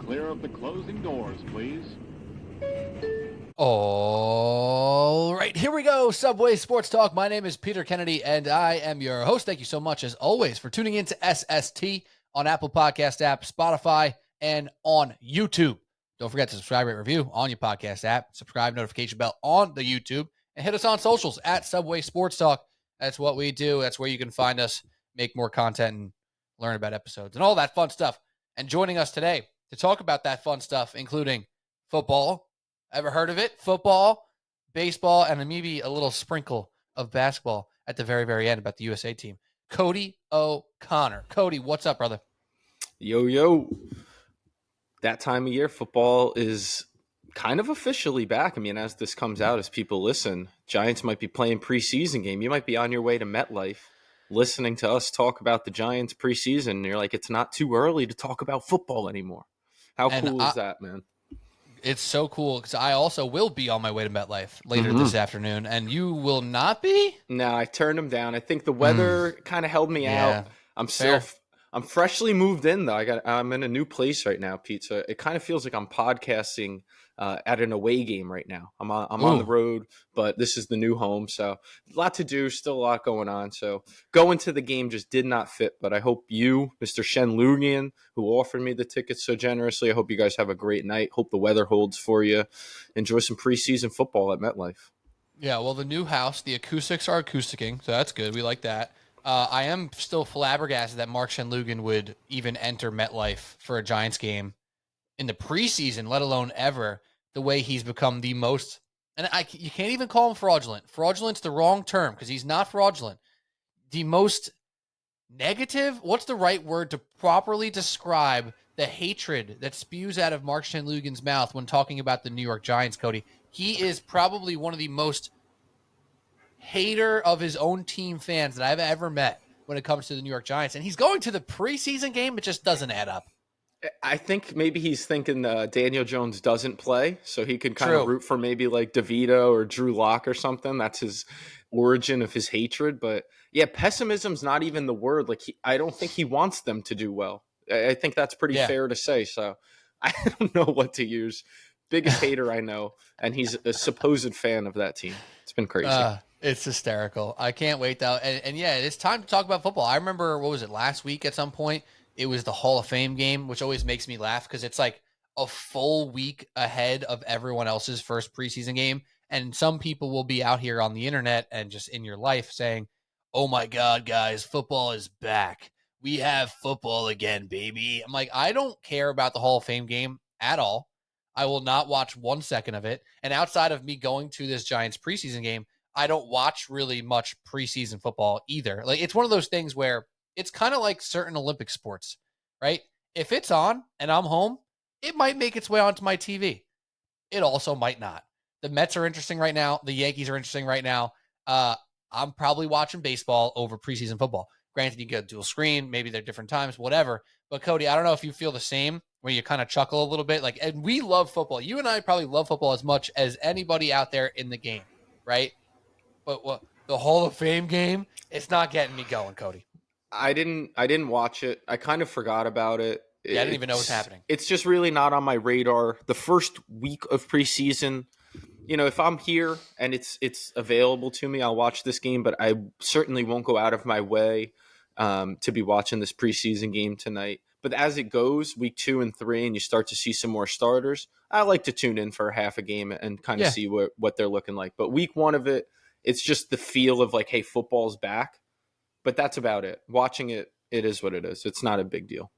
clear of the closing doors, please. All right, here we go. Subway Sports Talk. My name is Peter Kennedy, and I am your host. Thank you so much, as always, for tuning in to SST on Apple Podcast app, Spotify, and on YouTube. Don't forget to subscribe, rate, review on your podcast app. Subscribe, notification bell on the YouTube, and hit us on socials at Subway Sports Talk. That's what we do. That's where you can find us, make more content, and learn about episodes and all that fun stuff. And joining us today to talk about that fun stuff, including football. Ever heard of it? Football, baseball, and maybe a little sprinkle of basketball at the very, very end about the USA team. Cody O'Connor. Cody, what's up, brother? Yo. That time of year, football is kind of officially back. I mean, as this comes out, as people listen, Giants might be playing preseason game. You might be on your way to MetLife listening to us talk about the Giants preseason. And you're like, it's not too early to talk about football anymore. How cool is that, man? It's so cool because I also will be on my way to MetLife later this afternoon, and you will not be? No, I turned them down. I think the weather kind of held me out. I'm freshly moved in though. I'm in a new place right now, Pete. So it kind of feels like I'm podcasting at an away game right now. I'm on the road, but this is the new home. So a lot to do, still a lot going on. So going to the game just did not fit. But I hope you, Mr. Shen Lugian, who offered me the tickets so generously, I hope you guys have a great night. Hope the weather holds for you. Enjoy some preseason football at MetLife. Yeah, well, the new house, the acoustics are acousticing, so that's good. We like that. I am still flabbergasted that Mark Shenlugan would even enter MetLife for a Giants game in the preseason, let alone ever, the way he's become the most. And you can't even call him fraudulent. Fraudulent's the wrong term because he's not fraudulent. The most negative, what's the right word to properly describe the hatred that spews out of Mark Shenlugan's mouth when talking about the New York Giants, Cody? He is probably one of the most hater of his own team fans that I've ever met when it comes to the New York Giants. And he's going to the preseason game. It just doesn't add up. I think maybe he's thinking Daniel Jones doesn't play, so he could kind of root for maybe like DeVito or Drew Lock or something. That's his origin of his hatred. But yeah, pessimism's not even the word. Like I don't think he wants them to do well. I think that's pretty fair to say. So I don't know what to use. Biggest hater I know, and he's a supposed fan of that team. It's been crazy. It's hysterical. I can't wait, though. And yeah, it's time to talk about football. I remember, what was it, last week at some point? It was the Hall of Fame game, which always makes me laugh because it's like a full week ahead of everyone else's first preseason game. And some people will be out here on the internet and just in your life saying, oh my God, guys, football is back. We have football again, baby. I'm like, I don't care about the Hall of Fame game at all. I will not watch 1 second of it. And outside of me going to this Giants preseason game, I don't watch really much preseason football either. Like, it's one of those things where it's kind of like certain Olympic sports, right? If it's on and I'm home, it might make its way onto my TV. It also might not. The Mets are interesting right now. The Yankees are interesting right now. I'm probably watching baseball over preseason football. Granted, you get dual screen. Maybe they're different times, whatever. But Cody, I don't know if you feel the same where you kind of chuckle a little bit. Like, and we love football. You and I probably love football as much as anybody out there in the game, right? But the Hall of Fame game, it's not getting me going, Cody. I didn't watch it. I kind of forgot about it. Yeah, I didn't even know what's happening. It's just really not on my radar. The first week of preseason, if I'm here and it's available to me, I'll watch this game, but I certainly won't go out of my way to be watching this preseason game tonight. But as it goes, week 2 and 3, and you start to see some more starters, I like to tune in for half a game and kind of see what they're looking like. But week 1 of it, it's just the feel of like, hey, football's back. But that's about it. Watching it, it is what it is. It's not a big deal.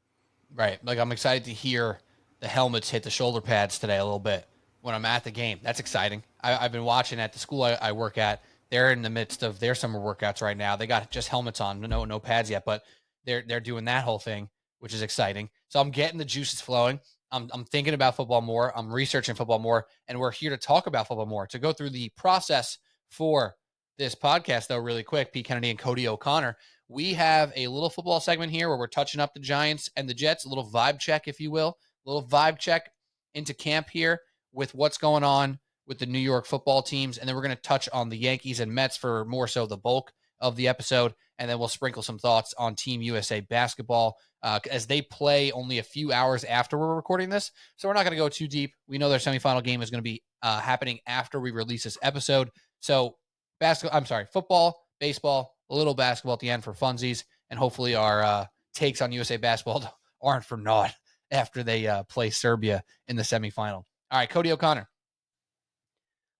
Right. Like, I'm excited to hear the helmets hit the shoulder pads today a little bit when I'm at the game. That's exciting. I've been watching at the school I work at. They're in the midst of their summer workouts right now. They got just helmets on, no pads yet, but they're doing that whole thing, which is exciting. So I'm getting the juices flowing. I'm thinking about football more. I'm researching football more, and we're here to talk about football more. To go through the process for this podcast, though, really quick, Pete Kennedy and Cody O'Connor, we have a little football segment here where we're touching up the Giants and the Jets, a little vibe check, if you will, a little vibe check into camp here with what's going on with the New York football teams. And then we're going to touch on the Yankees and Mets for more so the bulk of the episode, and then we'll sprinkle some thoughts on Team USA basketball as they play only a few hours after we're recording this. So we're not going to go too deep. We know their semifinal game is going to be happening after we release this episode. So football, baseball, a little basketball at the end for funsies, and hopefully our takes on USA basketball aren't for naught after they play Serbia in the semifinal. All right, Cody O'Connor.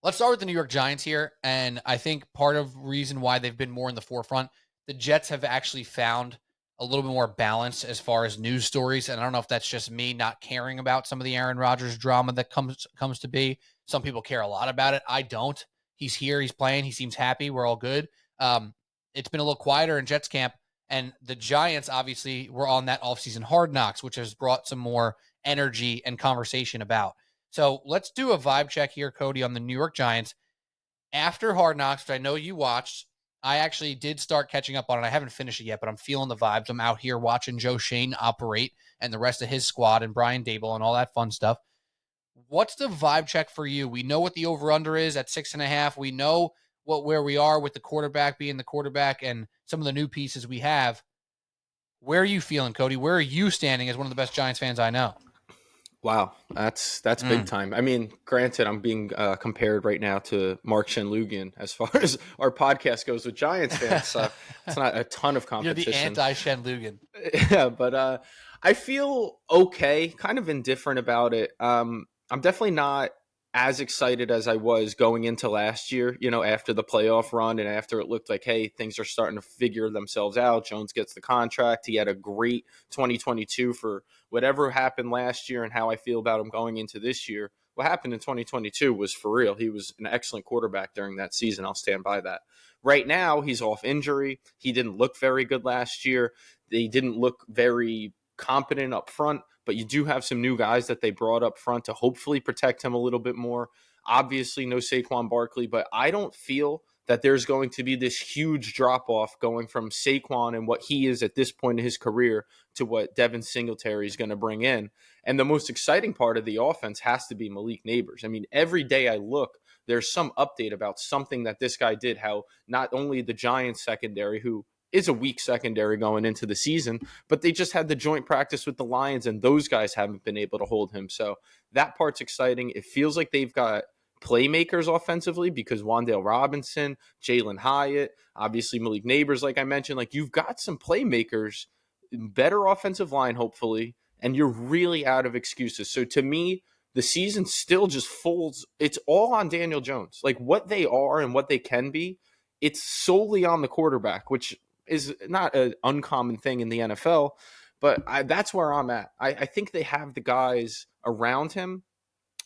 Let's start with the New York Giants here, and I think part of the reason why they've been more in the forefront, the Jets have actually found a little bit more balance as far as news stories, and I don't know if that's just me not caring about some of the Aaron Rodgers drama that comes to be. Some people care a lot about it. I don't. He's here. He's playing. He seems happy. We're all good. It's been a little quieter in Jets camp, and the Giants obviously were on that offseason Hard Knocks, which has brought some more energy and conversation about. So let's do a vibe check here, Cody, on the New York Giants. After Hard Knocks, which I know you watched, I actually did start catching up on it. I haven't finished it yet, but I'm feeling the vibes. I'm out here watching Joe Shane operate and the rest of his squad and Brian Dable and all that fun stuff. What's the vibe check for you? We know what the over-under is at 6.5. We know where we are with the quarterback being the quarterback and some of the new pieces we have. Where are you feeling, Cody? Where are you standing as one of the best Giants fans I know? Wow, that's big time. I mean, granted, I'm being compared right now to Mark Shenlugian as far as our podcast goes with Giants fans. So it's not a ton of competition. You're the anti-Shenlugian. Yeah, but I feel okay, kind of indifferent about it. I'm definitely not as excited as I was going into last year, after the playoff run and after it looked like, hey, things are starting to figure themselves out. Jones gets the contract. He had a great 2022 for whatever happened last year and how I feel about him going into this year. What happened in 2022 was for real. He was an excellent quarterback during that season. I'll stand by that. Right now, he's off injury. He didn't look very good last year. They didn't look very competent up front, but you do have some new guys that they brought up front to hopefully protect him a little bit more. Obviously, no Saquon Barkley, but I don't feel that there's going to be this huge drop-off going from Saquon and what he is at this point in his career to what Devin Singletary is going to bring in. And the most exciting part of the offense has to be Malik Neighbors. I mean, every day I look, there's some update about something that this guy did, how not only the Giants secondary, who is a weak secondary going into the season, but they just had the joint practice with the Lions, and those guys haven't been able to hold him. So that part's exciting. It feels like they've got playmakers offensively because Wan'Dale Robinson, Jalen Hyatt, obviously Malik Neighbors, like I mentioned, like you've got some playmakers, better offensive line, hopefully, and you're really out of excuses. So to me, the season still just folds. It's all on Daniel Jones. Like what they are and what they can be, it's solely on the quarterback, which is not an uncommon thing in the NFL, but that's where I'm at. I think they have the guys around him,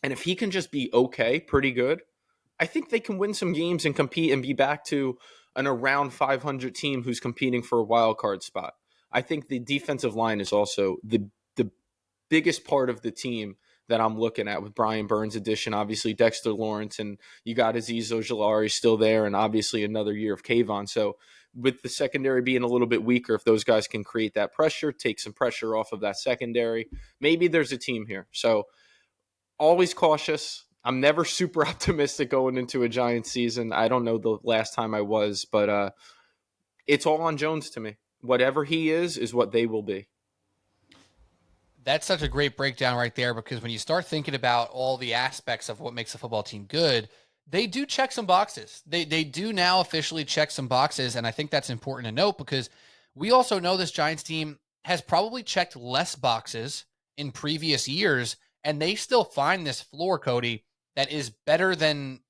and if he can just be okay, pretty good, I think they can win some games and compete and be back to an around 500 team who's competing for a wild card spot. I think the defensive line is also the biggest part of the team that I'm looking at with Brian Burns' addition, obviously Dexter Lawrence, and you got Azeez Ojulari still there, and obviously another year of Kayvon. So with the secondary being a little bit weaker, if those guys can create that pressure, take some pressure off of that secondary, maybe there's a team here. So always cautious. I'm never super optimistic going into a Giants season. I don't know the last time I was, but it's all on Jones to me. Whatever he is what they will be. That's such a great breakdown right there, because when you start thinking about all the aspects of what makes a football team good, they do check some boxes. They do now officially check some boxes, and I think that's important to note because we also know this Giants team has probably checked less boxes in previous years, and they still find this floor, Cody, that is better than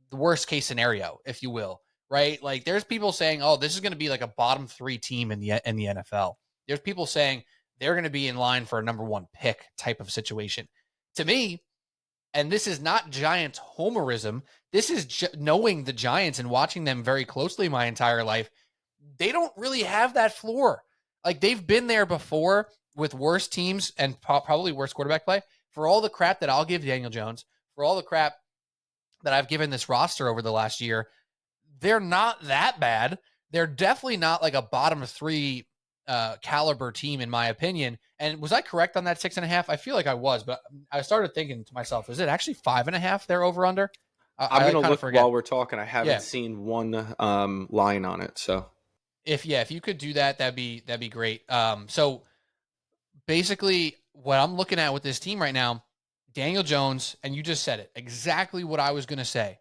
the worst case scenario, if you will, right? Like there's people saying, oh, this is going to be like a bottom 3 team in the NFL. There's people saying they're going to be in line for a number 1 pick type of situation. To me, and this is not Giants homerism, this is knowing the Giants and watching them very closely my entire life. They don't really have that floor. Like they've been there before with worse teams and probably worse quarterback play. For all the crap that I'll give Daniel Jones, for all the crap that I've given this roster over the last year, they're not that bad. They're definitely not like a bottom 3 caliber team, in my opinion. And was I correct on that 6.5? I feel like I was, but I started thinking to myself, is it actually 5.5 they're over under? I'm I going to kind of look forget. while we're talking. I haven't Yeah. seen one line on it. So If you could do that, that'd be great. So basically what I'm looking at with this team right now, Daniel Jones, and you just said it, exactly what I was going to say.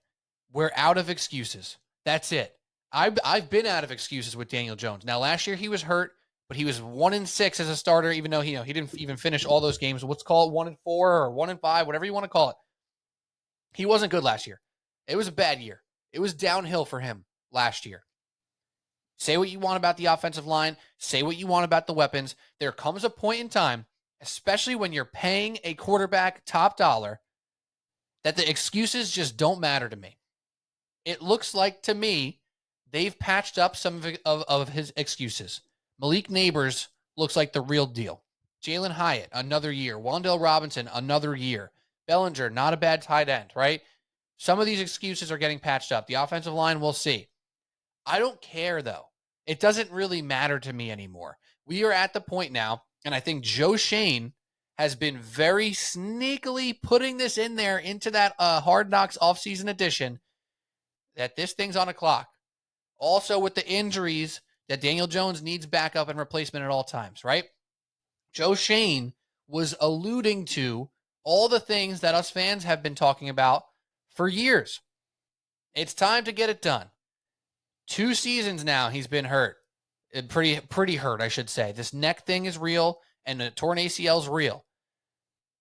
We're out of excuses. That's it. I've been out of excuses with Daniel Jones. Now, last year he was hurt, but he was 1-6 as a starter, even though he didn't even finish all those games. Let's call it 1-4 or 1-5, whatever you want to call it. He wasn't good last year. It was a bad year. It was downhill for him last year. Say what you want about the offensive line. Say what you want about the weapons. There comes a point in time, especially when you're paying a quarterback top dollar, that the excuses just don't matter to me. It looks like to me they've patched up some of his excuses. Malik Neighbors looks like the real deal. Jalen Hyatt, another year. Wan'Dale Robinson, another year. Bellinger, not a bad tight end, right? Some of these excuses are getting patched up. The offensive line, we'll see. I don't care, though. It doesn't really matter to me anymore. We are at the point now, and I think Joe Shane has been very sneakily putting this in there into that Hard Knocks offseason edition, that this thing's on a clock. Also with the injuries, that Daniel Jones needs backup and replacement at all times, right? Joe Shane was alluding to all the things that us fans have been talking about for years. It's time to get it done. 2 seasons now he's been hurt. Pretty hurt, I should say. This neck thing is real, and the torn ACL is real.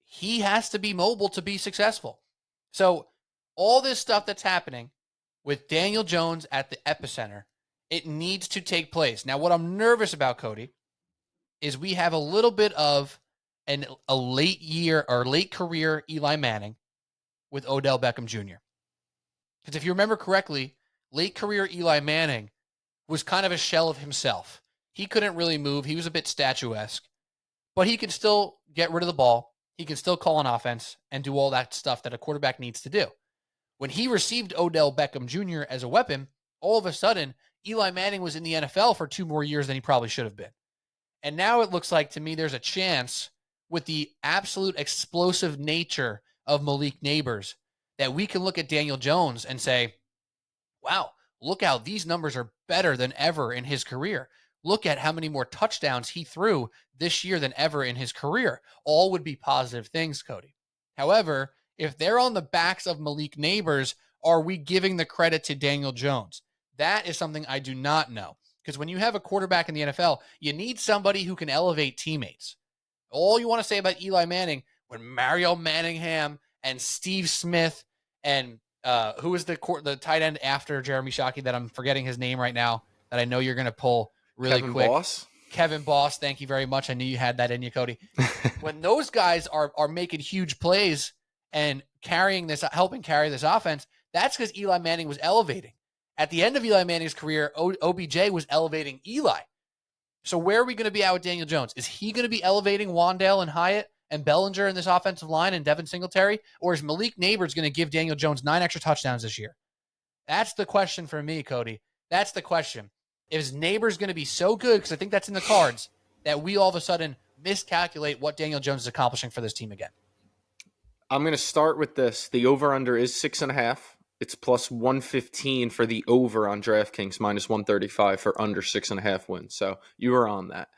He has to be mobile to be successful. So all this stuff that's happening with Daniel Jones at the epicenter, it needs to take place. Now, what I'm nervous about, Cody, is we have a little bit of a late year or late career Eli Manning with Odell Beckham Jr. Because if you remember correctly, late career Eli Manning was kind of a shell of himself. He couldn't really move. He was a bit statuesque, but he could still get rid of the ball. He can still call an offense and do all that stuff that a quarterback needs to do. When he received Odell Beckham Jr. as a weapon, all of a sudden, Eli Manning was in the NFL for 2 more years than he probably should have been. And now it looks like to me there's a chance with the absolute explosive nature of Malik Neighbors that we can look at Daniel Jones and say, wow, look how these numbers are better than ever in his career. Look at how many more touchdowns he threw this year than ever in his career. All would be positive things, Cody. However, if they're on the backs of Malik Neighbors, are we giving the credit to Daniel Jones? That is something I do not know. Because when you have a quarterback in the NFL, you need somebody who can elevate teammates. All you want to say about Eli Manning, when Mario Manningham and Steve Smith and who is the tight end after Jeremy Shockey that I'm forgetting his name right now that I know you're going to pull really Kevin quick. Boss? Kevin Boss, thank you very much. I knew you had that in you, Cody. When those guys are making huge plays and helping carry this offense, that's because Eli Manning was elevating. At the end of Eli Manning's career, OBJ was elevating Eli. So where are we going to be at with Daniel Jones? Is he going to be elevating Wan'Dale and Hyatt and Bellinger in this offensive line and Devin Singletary? Or is Malik Neighbors going to give Daniel Jones 9 extra touchdowns this year? That's the question for me, Cody. That's the question. Is Neighbors going to be so good, because I think that's in the cards, that we all of a sudden miscalculate what Daniel Jones is accomplishing for this team again? I'm going to start with this. The over-under is 6.5. It's plus 115 for the over on DraftKings, minus 135 for under 6.5 wins. So you were on that.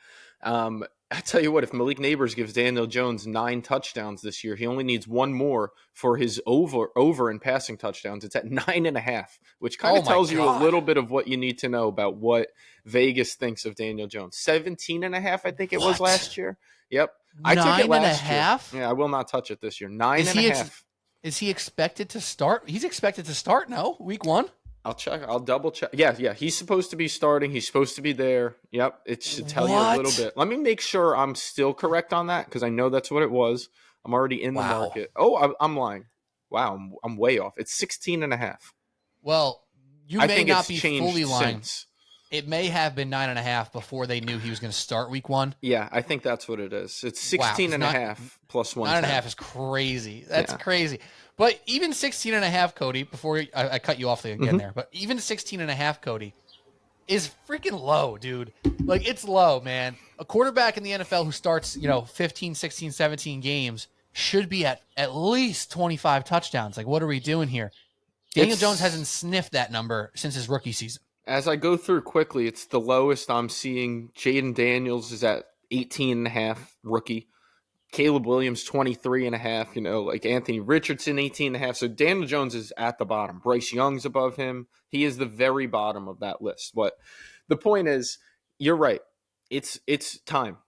I tell you what, if Malik Neighbors gives Daniel Jones 9 touchdowns this year, he only needs 1 more for his over in passing touchdowns. It's at 9.5, which kind of tells you a little bit of what you need to know about what Vegas thinks of Daniel Jones. 17.5, I think it was last year. Yep. I took it last year. Yeah, I will not touch it this year. 9.5. Is he expected to start? He's expected to start, no? Week 1? I'll check. I'll double check. Yeah. He's supposed to be starting. He's supposed to be there. Yep. It should tell you a little bit. Let me make sure I'm still correct on that, because I know that's what it was. I'm already in the market. Oh, I'm lying. Wow. I'm way off. It's 16.5. Well, you may not be fully lying. Since. It may have been 9.5 before they knew he was going to start week 1. Yeah, I think that's what it is. It's 16.5 plus 1. 9.5 is crazy. That's crazy. But even 16.5, Cody, before I cut you off again there, but even 16.5, Cody, is freaking low, dude. Like, it's low, man. A quarterback in the NFL who starts, 15, 16, 17 games should be at least 25 touchdowns. Like, what are we doing here? Daniel Jones hasn't sniffed that number since his rookie season. As I go through quickly, it's the lowest I'm seeing. Jaden Daniels is at 18.5 rookie. Caleb Williams, 23.5. Like Anthony Richardson, 18.5. So Daniel Jones is at the bottom. Bryce Young's above him. He is the very bottom of that list. But the point is, you're right. It's time.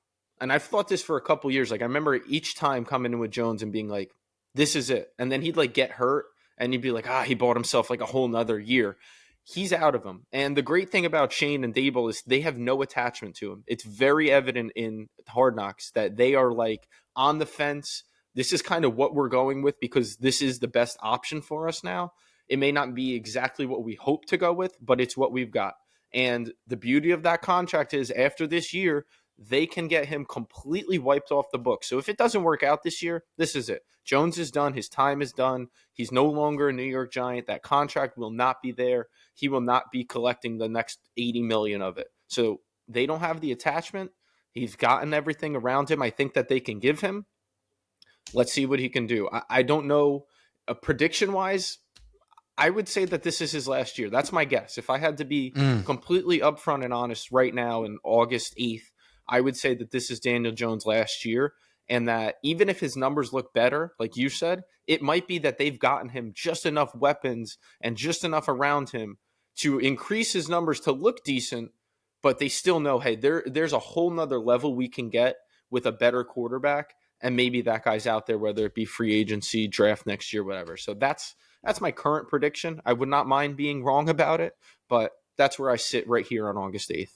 And I've thought this for a couple years. Like I remember each time coming in with Jones and being like, this is it. And then he'd like get hurt and you'd be like, he bought himself like a whole nother year. He's out of them. And the great thing about Shane and Dable is they have no attachment to him. It's very evident in Hard Knocks that they are like on the fence. This is kind of what we're going with because this is the best option for us now. It may not be exactly what we hope to go with, but it's what we've got. And the beauty of that contract is after this year, they can get him completely wiped off the book. So if it doesn't work out this year, this is it. Jones is done. His time is done. He's no longer a New York Giant. That contract will not be there. He will not be collecting the next $80 million of it. So they don't have the attachment. He's gotten everything around him I think that they can give him. Let's see what he can do. I don't know. Prediction-wise, I would say that this is his last year. That's my guess. If I had to be completely upfront and honest right now in August 8th, I would say that this is Daniel Jones' last year, and that even if his numbers look better, like you said, it might be that they've gotten him just enough weapons and just enough around him to increase his numbers to look decent, but they still know, hey, there's a whole nother level we can get with a better quarterback, and maybe that guy's out there, whether it be free agency, draft next year, whatever. So that's my current prediction. I would not mind being wrong about it, but that's where I sit right here on August 8th.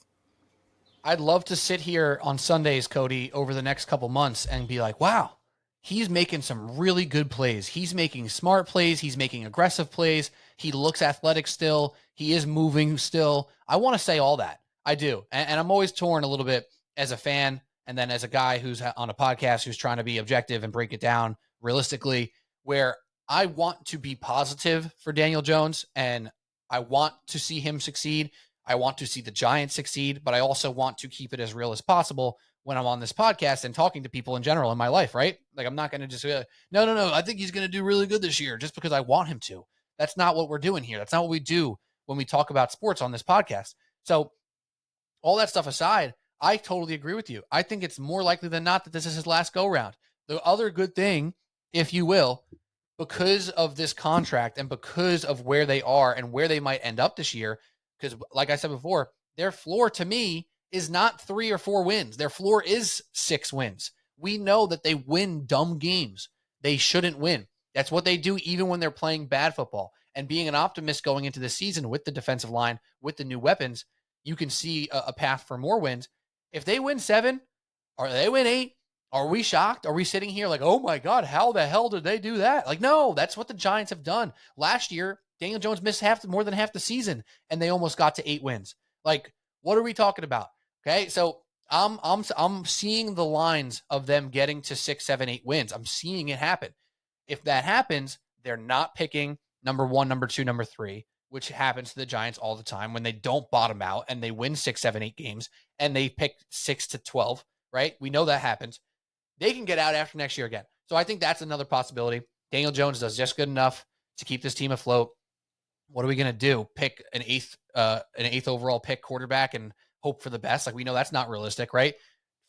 I'd love to sit here on Sundays, Cody, over the next couple months and be like, wow, he's making some really good plays. He's making smart plays. He's making aggressive plays. He looks athletic still. He is moving still. I want to say all that. I do. And I'm always torn a little bit as a fan and then as a guy who's on a podcast who's trying to be objective and break it down realistically, where I want to be positive for Daniel Jones and I want to see him succeed. I want to see the Giants succeed, but I also want to keep it as real as possible when I'm on this podcast and talking to people in general in my life, right? Like I'm not going to just no, I think he's going to do really good this year just because I want him to. That's not what we're doing here. That's not what we do when we talk about sports on this podcast. So all that stuff aside, I totally agree with you. I think it's more likely than not that this is his last go round. The other good thing, if you will, because of this contract and because of where they are and where they might end up this year, because like I said before, their floor to me is not 3 or 4 wins. Their floor is 6 wins. We know that they win dumb games. They shouldn't win. That's what they do even when they're playing bad football. And being an optimist going into the season with the defensive line, with the new weapons, you can see a path for more wins. If they win 7 or they win 8, are we shocked? Are we sitting here like, oh my God, how the hell did they do that? Like, no, that's what the Giants have done. Last year, Daniel Jones missed more than half the season, and they almost got to 8 wins. Like, what are we talking about? Okay, so I'm seeing the lines of them getting to 6, 7, 8 wins. I'm seeing it happen. If that happens, they're not picking number 1, number 2, number 3, which happens to the Giants all the time when they don't bottom out and they win 6, 7, 8 games and they pick 6 to 12. Right? We know that happens. They can get out after next year again. So I think that's another possibility. Daniel Jones does just good enough to keep this team afloat. What are we going to do? Pick an eighth overall pick quarterback and hope for the best? Like, we know that's not realistic, right?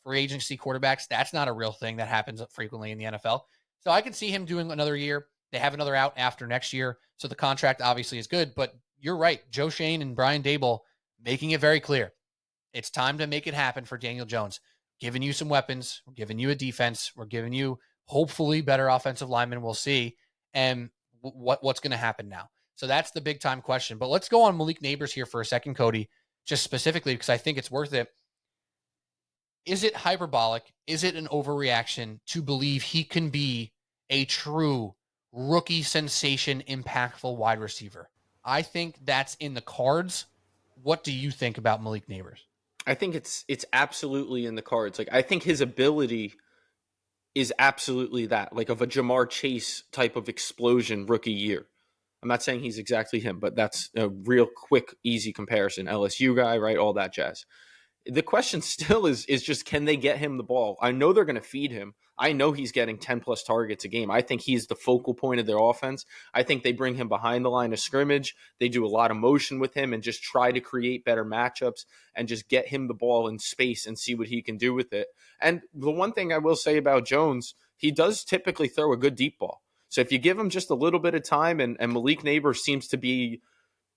Free agency quarterbacks, that's not a real thing that happens frequently in the NFL. So I can see him doing another year. They have another out after next year. So the contract obviously is good, but you're right. Joe Shane and Brian Dable making it very clear. It's time to make it happen for Daniel Jones. Giving you some weapons. We're giving you a defense. We're giving you hopefully better offensive linemen. We'll see. And what's going to happen now? So that's the big time question. But let's go on Malik Neighbors here for a second, Cody, just specifically because I think it's worth it. Is it hyperbolic? Is it an overreaction to believe he can be a true rookie sensation, impactful wide receiver? I think that's in the cards. What do you think about Malik Neighbors? I think it's absolutely in the cards. Like, I think his ability is absolutely that, like of a Jamar Chase type of explosion rookie year. I'm not saying he's exactly him, but that's a real quick, easy comparison. LSU guy, right? All that jazz. The question still is just, can they get him the ball? I know they're going to feed him. I know he's getting 10 plus targets a game. I think he's the focal point of their offense. I think they bring him behind the line of scrimmage. They do a lot of motion with him and just try to create better matchups and just get him the ball in space and see what he can do with it. And the one thing I will say about Jones, he does typically throw a good deep ball. So if you give him just a little bit of time, and Malik Neighbors seems to be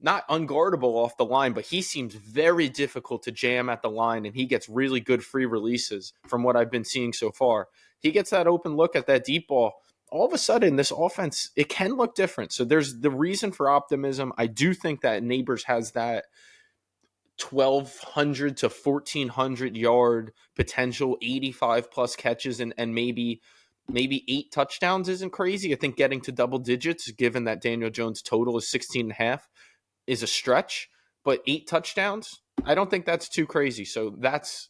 not unguardable off the line, but he seems very difficult to jam at the line, and he gets really good free releases from what I've been seeing so far. He gets that open look at that deep ball. All of a sudden, this offense, it can look different. So there's the reason for optimism. I do think that Neighbors has that 1,200 to 1,400 yard potential, 85 plus catches, and maybe 8 touchdowns isn't crazy. I think getting to double digits, given that Daniel Jones' total is 16.5, is a stretch, but 8 touchdowns, I don't think that's too crazy. So that's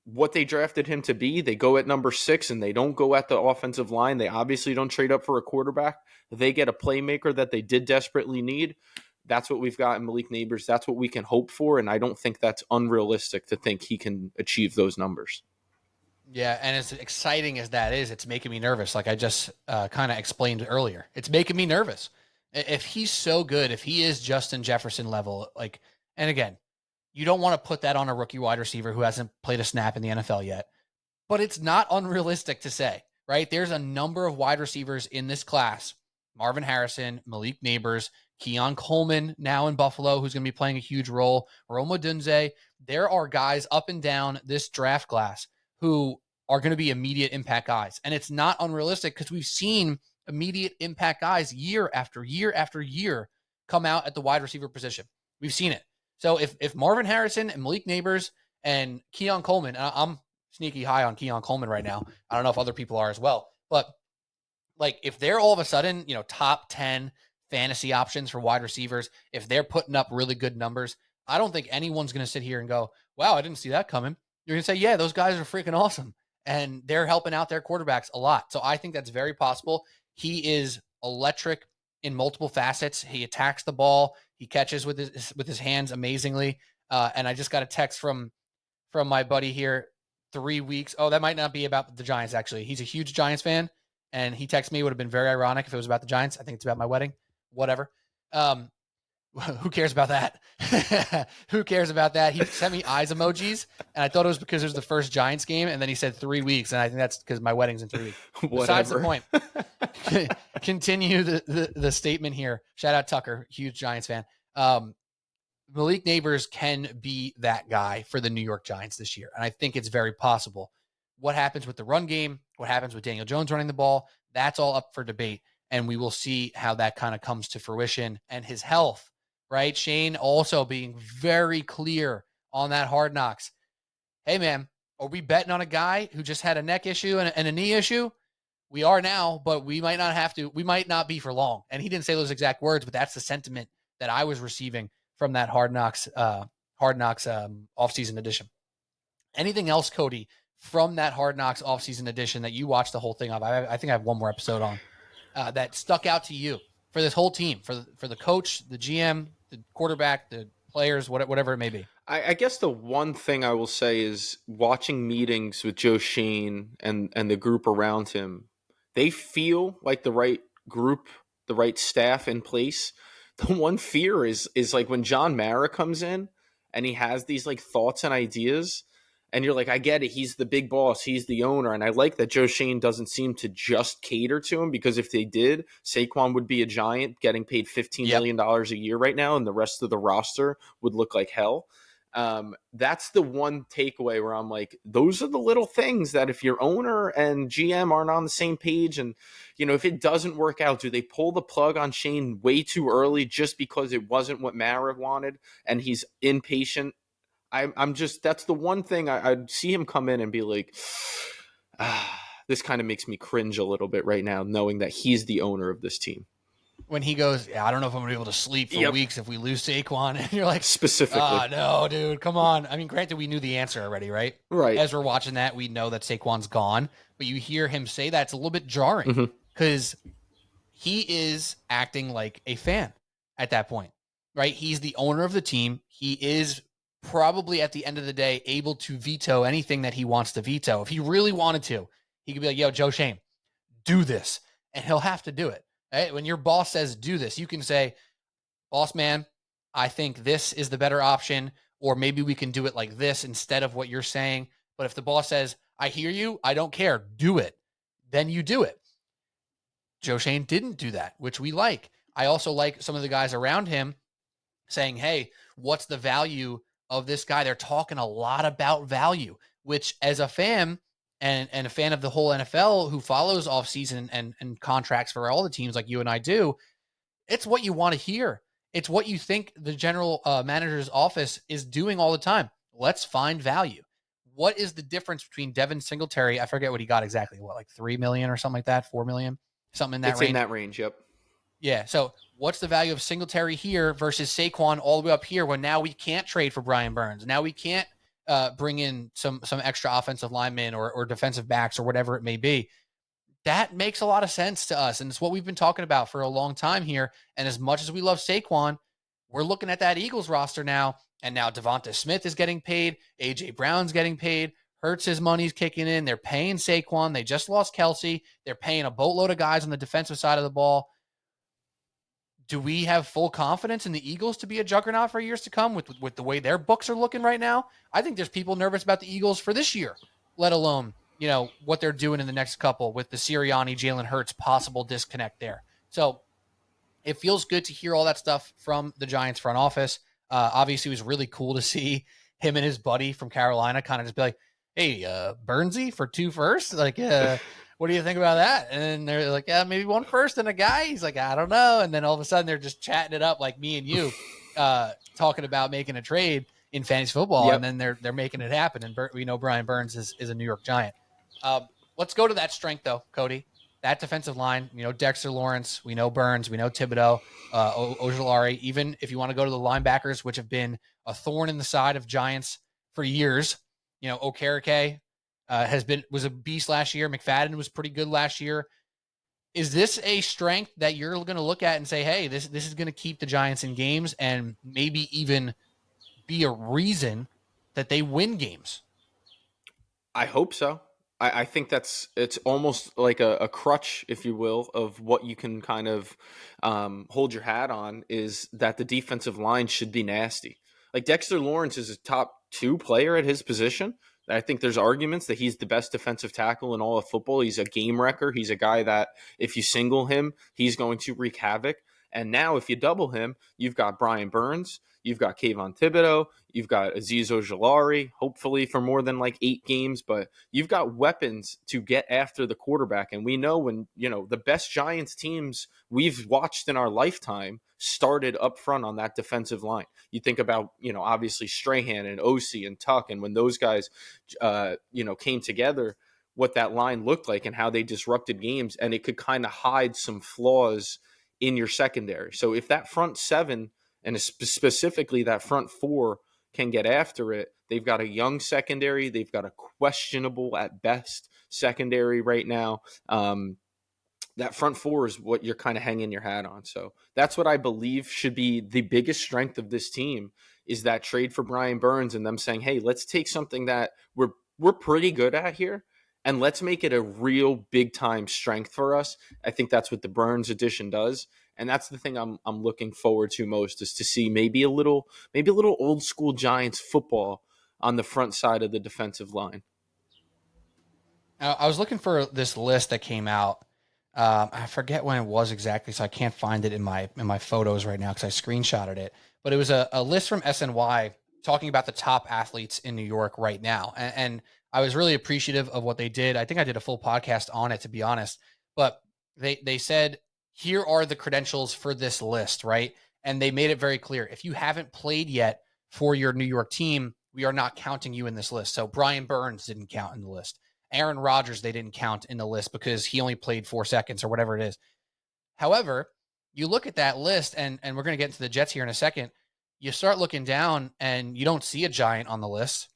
what they drafted him to be. They go at number 6 and they don't go at the offensive line. They obviously don't trade up for a quarterback. They get a playmaker that they did desperately need. That's what we've got in Malik Neighbors. That's what we can hope for. And I don't think that's unrealistic to think he can achieve those numbers. Yeah, and as exciting as that is, it's making me nervous. Like I just kind of explained earlier, it's making me nervous. If he's so good, if he is Justin Jefferson level, like, and again, you don't want to put that on a rookie wide receiver who hasn't played a snap in the NFL yet, but it's not unrealistic to say, right? There's a number of wide receivers in this class: Marvin Harrison, Malik Neighbors, Keon Coleman now in Buffalo, who's going to be playing a huge role, Rome Odunze. There are guys up and down this draft class who are going to be immediate impact guys. And it's not unrealistic because we've seen immediate impact guys year after year after year come out at the wide receiver position. We've seen it. So if Marvin Harrison and Malik Neighbors and Keon Coleman, and I'm sneaky high on Keon Coleman right now. I don't know if other people are as well, but like if they're all of a sudden, top 10 fantasy options for wide receivers, if they're putting up really good numbers, I don't think anyone's going to sit here and go, wow, I didn't see that coming. You're going to say, yeah, those guys are freaking awesome. And they're helping out their quarterbacks a lot. So I think that's very possible. He is electric in multiple facets. He attacks the ball. He catches with his hands amazingly. And I just got a text from my buddy here, 3 weeks. Oh, that might not be about the Giants, actually. He's a huge Giants fan. And he texted me. It would have been very ironic if it was about the Giants. I think it's about my wedding. Whatever. Who cares about that? Who cares about that? He sent me eyes emojis, and I thought it was because it was the first Giants game, and then he said 3 weeks, and I think that's because my wedding's in 3 weeks. Besides the point. Continue the statement here. Shout out Tucker, huge Giants fan. Malik Neighbors can be that guy for the New York Giants this year, and I think it's very possible. What happens with the run game, what happens with Daniel Jones running the ball, that's all up for debate, and we will see how that kind of comes to fruition. And his health, right? Shane also being very clear on that Hard Knocks. Hey, man, are we betting on a guy who just had a neck issue and a knee issue? We are now, but we might not have to. We might not be for long. And he didn't say those exact words, but that's the sentiment that I was receiving from that Hard Knocks offseason edition. Anything else, Cody, from that Hard Knocks offseason edition that you watched the whole thing of? I think I have one more episode on that stuck out to you for this whole team, for the coach, the GM, the quarterback, the players, whatever it may be. I guess the one thing I will say is watching meetings with Joe Shane and the group around him, they feel like the right group, the right staff in place. The one fear is like when John Mara comes in and he has these like thoughts and ideas, and you're like, I get it. He's the big boss. He's the owner. And I like that Joe Shane doesn't seem to just cater to him, because if they did, Saquon would be a Giant getting paid $15 million a year right now, and the rest of the roster would look like hell. That's the one takeaway where I'm like, those are the little things that if your owner and GM aren't on the same page, and, if it doesn't work out, do they pull the plug on Shane way too early just because it wasn't what Mara wanted and he's impatient? I'm just, that's the one thing I'd see him come in and be like, this kind of makes me cringe a little bit right now, knowing that he's the owner of this team. When he goes, I don't know if I'm going to be able to sleep for weeks if we lose Saquon. And you're like, specifically, no, dude, come on. I mean, granted, we knew the answer already, right? Right. As we're watching that, we know that Saquon's gone. But you hear him say that, it's a little bit jarring because he is acting like a fan at that point, right? He's the owner of the team. He is probably at the end of the day able to veto anything that he wants to veto. If he really wanted to, He could be like, yo, Joe Shane, do this. And he'll have to do it. Right? When your boss says do this, you can say, boss man, I think this is the better option, or maybe we can do it like this instead of what you're saying. But if the boss says, I hear you, I don't care, do it, then you do it. Joe Shane didn't do that, which we like. I also like some of the guys around him saying, hey, what's the value of this guy? They're talking a lot about value, which as a fan and a fan of the whole NFL who follows offseason and contracts for all the teams like you and I do, it's what you want to hear. It's what you think the general manager's office is doing all the time. Let's find value. What is the difference between Devin Singletary? I forget what he got exactly. What, like 3 million or something like that? 4 million? Something in that range? It's in that range, yep. Yeah. So what's the value of Singletary here versus Saquon all the way up here when now we can't trade for Brian Burns? Now we can't bring in some extra offensive linemen or defensive backs or whatever it may be. That makes a lot of sense to us. And it's what we've been talking about for a long time here. And as much as we love Saquon, we're looking at that Eagles roster now. And now Devonta Smith is getting paid. A.J. Brown's getting paid. Hurts' money's kicking in. They're paying Saquon. They just lost Kelsey. They're paying a boatload of guys on the defensive side of the ball. Do we have full confidence in the Eagles to be a juggernaut for years to come with the way their books are looking right now? I think there's people nervous about the Eagles for this year, let alone, what they're doing in the next couple with the Sirianni, Jalen Hurts possible disconnect there. So it feels good to hear all that stuff from the Giants front office. Obviously, it was really cool to see him and his buddy from Carolina kind of just be like, hey, Burnsy for 2 firsts? Like, what do you think about that? And they're like, yeah, maybe 1 first and a guy. He's like, I don't know. And then all of a sudden they're just chatting it up like me and you talking about making a trade in fantasy football. Yep. And then they're making it happen. And we know Brian Burns is a New York Giant. Let's go to that strength, though, Cody. That defensive line, Dexter Lawrence, we know Burns, we know Thibodeau, Ojulari. Even if you want to go to the linebackers, which have been a thorn in the side of Giants for years, Okereke was a beast last year. McFadden was pretty good last year. Is this a strength that you're going to look at and say, hey, this is going to keep the Giants in games and maybe even be a reason that they win games? I hope so. I think it's almost like a crutch, if you will, of what you can kind of hold your hat on is that the defensive line should be nasty. Like Dexter Lawrence is a top 2 player at his position. I think there's arguments that he's the best defensive tackle in all of football. He's a game wrecker. He's a guy that if you single him, he's going to wreak havoc. And now if you double him, you've got Brian Burns, you've got Kayvon Thibodeau, you've got Azeez Ojulari, hopefully for more than like 8 games, but you've got weapons to get after the quarterback. And we know when, the best Giants teams we've watched in our lifetime started up front on that defensive line. You think about, obviously Strahan and Osi and Tuck, and when those guys, came together, what that line looked like and how they disrupted games, and it could kind of hide some flaws in your secondary. So if that front 7 and specifically that front 4 can get after it, they've got a young secondary. They've got a questionable at best secondary right now. That front 4 is what you're kind of hanging your hat on. So that's what I believe should be the biggest strength of this team is that trade for Brian Burns and them saying, hey, let's take something that we're pretty good at here and let's make it a real big time strength for us. I think that's what the Burns addition does. And that's the thing I'm looking forward to most is to see maybe a little old school Giants football on the front side of the defensive line. I was looking for this list that came out. I forget when it was exactly, so I can't find it in my photos right now because I screenshotted it. But it was a list from SNY talking about the top athletes in New York right now. And I was really appreciative of what they did. I think I did a full podcast on it, to be honest. But they said, here are the credentials for this list, right? And they made it very clear. If you haven't played yet for your New York team, we are not counting you in this list. So Brian Burns didn't count in the list. Aaron Rodgers, they didn't count in the list because he only played 4 seconds or whatever it is. However, you look at that list, and we're going to get into the Jets here in a second. You start looking down, and you don't see a Giant on the list.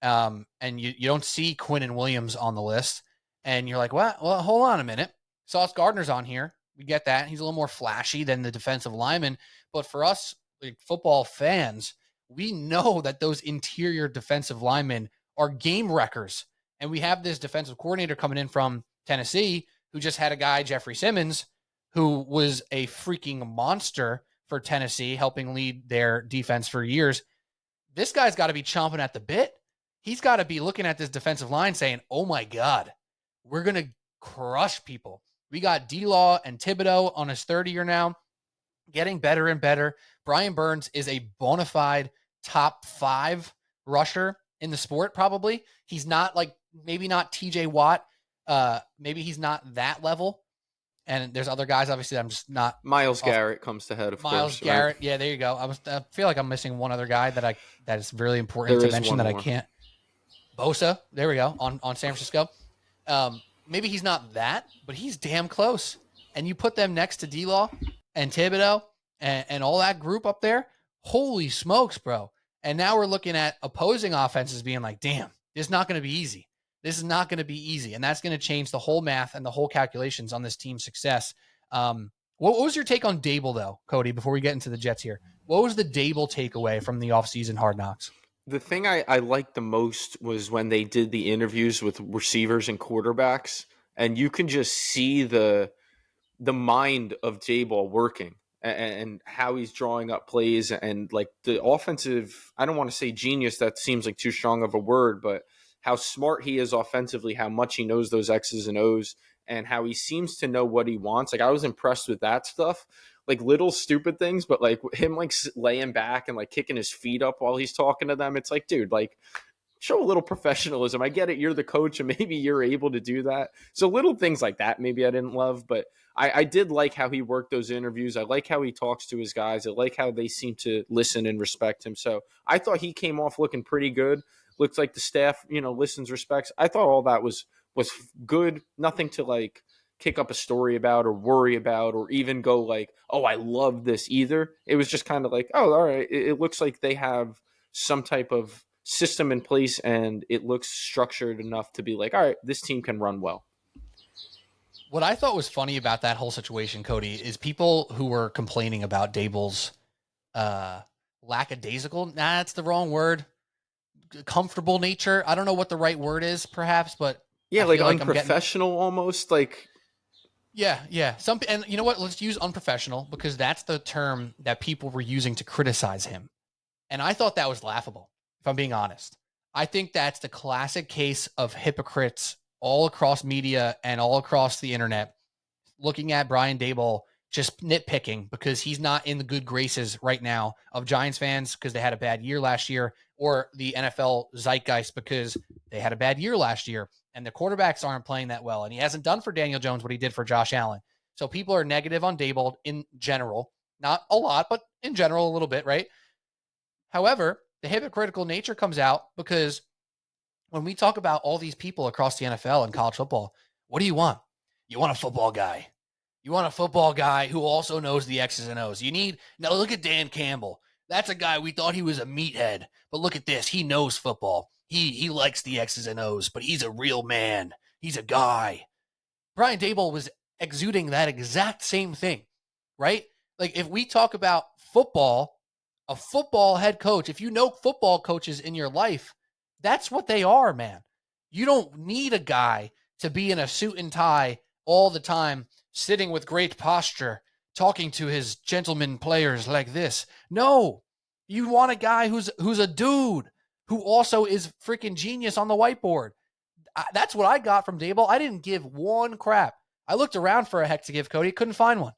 And you don't see Quinnen Williams on the list. And you're like, well, hold on a minute. Sauce Gardner's on here. We get that. He's a little more flashy than the defensive lineman. But for us, like football fans, we know that those interior defensive linemen are game wreckers. And we have this defensive coordinator coming in from Tennessee who just had a guy, Jeffrey Simmons, who was a freaking monster for Tennessee, helping lead their defense for years. This guy's got to be chomping at the bit. He's got to be looking at this defensive line saying, oh my God, we're going to crush people. We got D-Law and Thibodeau on his third year now, getting better and better. Brian Burns is a bona fide top 5 rusher in the sport, probably. He's not like, maybe not TJ Watt. Maybe he's not that level. And there's other guys, obviously, I'm just not. Miles Garrett comes to head, of course. Miles Garrett, right? Yeah, there you go. I feel like I'm missing one other guy that is really important to mention that I can't. Bosa, there we go, on San Francisco. Maybe he's not that, but he's damn close. And you put them next to D-Law and Thibodeau and all that group up there. Holy smokes, bro. And now we're looking at opposing offenses being like, damn, this is not going to be easy. This is not going to be easy. And that's going to change the whole math and the whole calculations on this team's success. What was your take on Dable, though, Cody, before we get into the Jets here? What was the Dable takeaway from the offseason Hard Knocks? The thing I liked the most was when they did the interviews with receivers and quarterbacks, and you can just see the mind of Dable working and how he's drawing up plays and like the offensive, I don't want to say genius, that seems like too strong of a word, but how smart he is offensively, how much he knows those X's and O's, and how he seems to know what he wants. Like, I was impressed with that stuff. Like, little stupid things, but like him like laying back and like kicking his feet up while he's talking to them. It's like, dude, like, show a little professionalism. I get it, you're the coach, and maybe you're able to do that. So little things like that maybe I didn't love, but I did like how he worked those interviews. I like how he talks to his guys. I like how they seem to listen and respect him. So I thought he came off looking pretty good. Looks like the staff, listens, respects. I thought all that was good. Nothing to like kick up a story about or worry about or even go like, oh, I love this either. It was just kind of like, oh, all right. It looks like they have some type of system in place and it looks structured enough to be like, all right, this team can run well. What I thought was funny about that whole situation, Cody, is people who were complaining about Dable's lackadaisical. That's the wrong word. Comfortable nature. I don't know what the right word is, perhaps, but yeah, like unprofessional almost. Like, yeah. And you know what? Let's use unprofessional because that's the term that people were using to criticize him, and I thought that was laughable. If I'm being honest, I think that's the classic case of hypocrites all across media and all across the internet, looking at Brian Dable just nitpicking because he's not in the good graces right now of Giants fans because they had a bad year last year, or the NFL zeitgeist because they had a bad year last year and the quarterbacks aren't playing that well. And he hasn't done for Daniel Jones what he did for Josh Allen. So people are negative on Dable in general, not a lot, but in general, a little bit, right? However, the hypocritical nature comes out because when we talk about all these people across the NFL and college football, what do you want? You want a football guy. You want a football guy who also knows the X's and O's. Now look at Dan Campbell. That's a guy we thought he was a meathead, but look at this. He knows football. He likes the X's and O's, but he's a real man. He's a guy. Brian Dable was exuding that exact same thing, right? Like if we talk about football, a football head coach, if you know football coaches in your life, that's what they are, man. You don't need a guy to be in a suit and tie all the time, sitting with great posture, talking to his gentleman players like this. No, you want a guy who's a dude who also is freaking genius on the whiteboard. That's what I got from Dable. I didn't give one crap. I looked around for a heck to give Cody. Couldn't find one.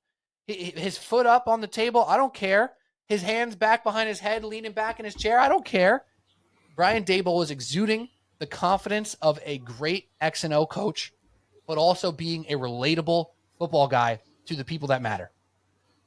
His foot up on the table. I don't care. His hands back behind his head, leaning back in his chair. I don't care. Brian Dable is exuding the confidence of a great X&O coach, but also being a relatable football guy to the people that matter.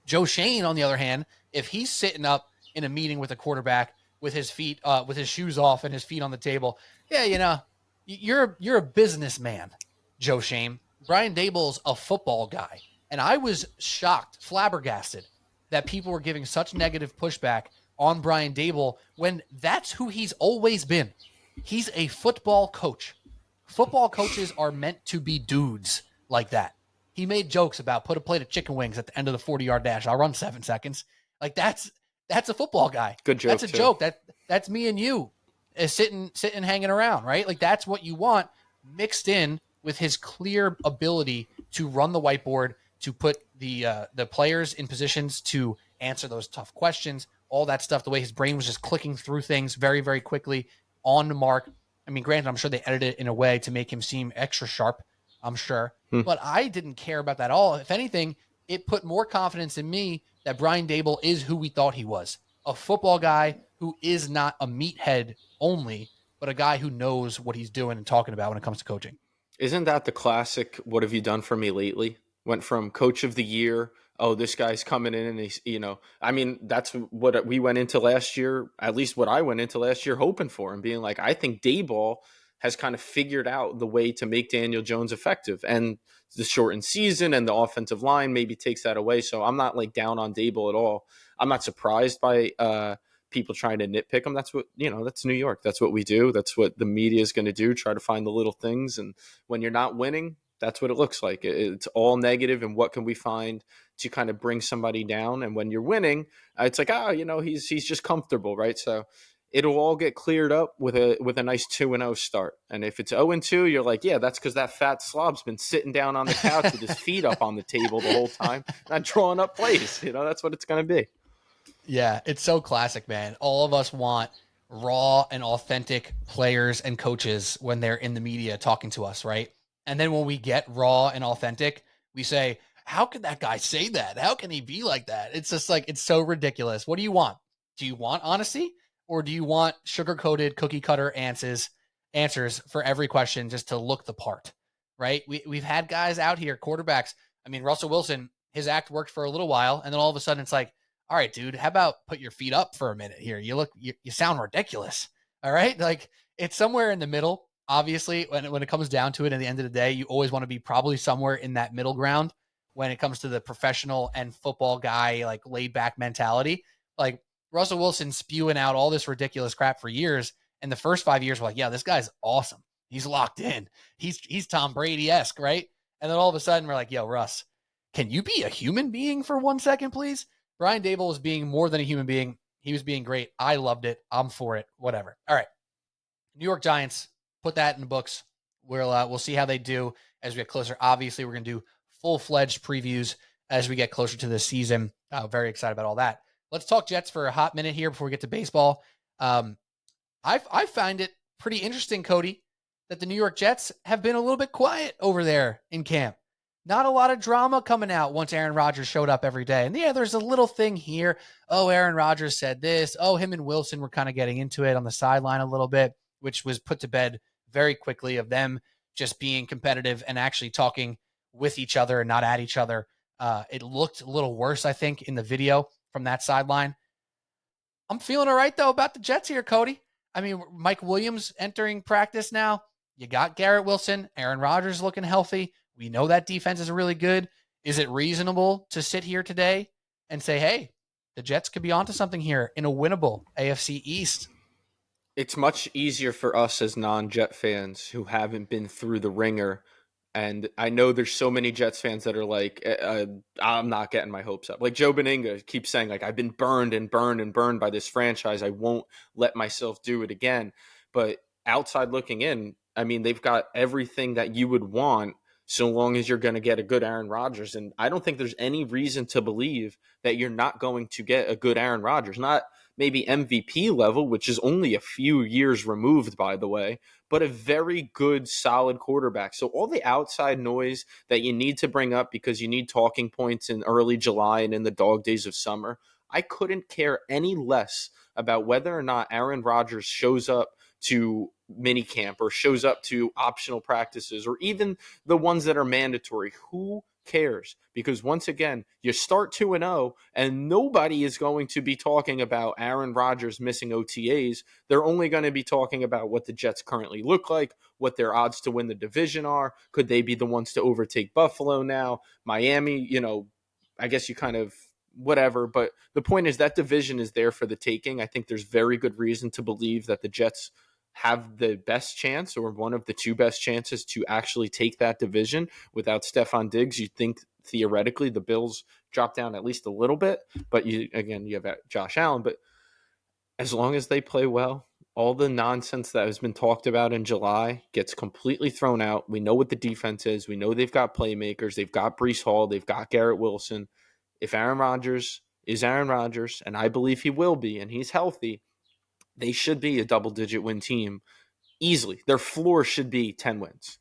Joe Shane, on the other hand, if he's sitting up in a meeting with a quarterback with his feet, with his shoes off and his feet on the table, yeah, you're a businessman, Joe Shane. Brian Dable's a football guy. And I was shocked, flabbergasted, that people were giving such negative pushback on Brian Dable when that's who he's always been. He's a football coach. Football coaches are meant to be dudes like that. He made jokes about put a plate of chicken wings at the end of the 40-yard dash. I'll run 7 seconds. Like that's a football guy. Good joke. That's a joke. That's me and you sitting hanging around, right? Like that's what you want. mixed in with his clear ability to run the whiteboard, to put the players in positions to answer those tough questions, all that stuff, the way his brain was just clicking through things very, very quickly on the mark. I mean, granted, I'm sure they edited it in a way to make him seem extra sharp, I'm sure. But I didn't care about that at all. If anything, it put more confidence in me that Brian Dable is who we thought he was, a football guy who is not a meathead only, but a guy who knows what he's doing and talking about when it comes to coaching. Isn't that the classic, what have you done for me lately? Went from coach of the year, oh, this guy's coming in and he's, I mean, that's what we went into last year, at least what I went into last year hoping for, and being like, I think Dayball has kind of figured out the way to make Daniel Jones effective. And the shortened season and the offensive line maybe takes that away. So I'm not like down on Dayball at all. I'm not surprised by people trying to nitpick him. That's what, that's New York. That's what we do. That's what the media is going to do. Try to find the little things. And when you're not winning, that's what it looks like. It's all negative. And what can we find to kind of bring somebody down? And when you're winning, it's like, he's just comfortable. Right. So it'll all get cleared up with a nice 2-0 start. And if it's 0-2, you're like, yeah, that's because that fat slob's been sitting down on the couch with his feet up on the table the whole time, not drawing up plays. That's what it's going to be. Yeah, it's so classic, man. All of us want raw and authentic players and coaches when they're in the media talking to us, right? And then when we get raw and authentic, we say, how could that guy say that? How can he be like that? It's just like, it's so ridiculous. What do you want? Do you want honesty, or do you want sugar-coated cookie cutter answers for every question just to look the part, right? We've had guys out here, quarterbacks. I mean, Russell Wilson, his act worked for a little while, and then all of a sudden it's like, all right, dude, how about put your feet up for a minute here? You sound ridiculous. All right. Like, it's somewhere in the middle. Obviously, when it comes down to it, at the end of the day, you always want to be probably somewhere in that middle ground when it comes to the professional and football guy, like laid back mentality. Like Russell Wilson spewing out all this ridiculous crap for years. And the first 5 years, we're like, yeah, this guy's awesome. He's locked in. He's Tom Brady-esque, right? And then all of a sudden we're like, yo, Russ, can you be a human being for 1 second, please? Brian Dable was being more than a human being. He was being great. I loved it. I'm for it. Whatever. All right. New York Giants, put that in the books. We'll see how they do as we get closer. Obviously, we're going to do full-fledged previews as we get closer to the season. Very excited about all that. Let's talk Jets for a hot minute here before we get to baseball. I find it pretty interesting, Cody, that the New York Jets have been a little bit quiet over there in camp. Not a lot of drama coming out once Aaron Rodgers showed up every day. And yeah, there's a little thing here. Oh, Aaron Rodgers said this. Oh, him and Wilson were kind of getting into it on the sideline a little bit, which was put to bed very quickly of them just being competitive and actually talking with each other and not at each other. It looked a little worse, I think, in the video from that sideline. I'm feeling all right, though, about the Jets here, Cody. I mean, Mike Williams entering practice now. You got Garrett Wilson. Aaron Rodgers looking healthy. We know that defense is really good. Is it reasonable to sit here today and say, hey, the Jets could be onto something here in a winnable AFC East? It's much easier for us as non-Jet fans who haven't been through the ringer. And I know there's so many Jets fans that are like, I'm not getting my hopes up. Like Joe Beninga keeps saying, like, I've been burned and burned and burned by this franchise. I won't let myself do it again. But outside looking in, I mean, they've got everything that you would want so long as you're going to get a good Aaron Rodgers. And I don't think there's any reason to believe that you're not going to get a good Aaron Rodgers. Not maybe MVP level, which is only a few years removed, by the way, but a very good, solid quarterback. So all the outside noise that you need to bring up because you need talking points in early July and in the dog days of summer, I couldn't care any less about whether or not Aaron Rodgers shows up to minicamp or shows up to optional practices or even the ones that are mandatory. Who cares? Because once again, you start 2-0 and nobody is going to be talking about Aaron Rodgers missing OTAs. They're only going to be talking about what the Jets currently look like, what their odds to win the division are. Could they be the ones to overtake Buffalo now? Miami, I guess you kind of whatever, but the point is that division is there for the taking. I think there's very good reason to believe that the Jets have the best chance or one of the two best chances to actually take that division. Without Stephon Diggs, you'd think theoretically the Bills drop down at least a little bit, but you have Josh Allen. But as long as they play well, all the nonsense that has been talked about in July gets completely thrown out. We know what the defense is. We know they've got playmakers. They've got Breece Hall. They've got Garrett Wilson. If Aaron Rodgers is Aaron Rodgers, and I believe he will be, and he's healthy, they should be a double-digit win team easily. Their floor should be 10 wins.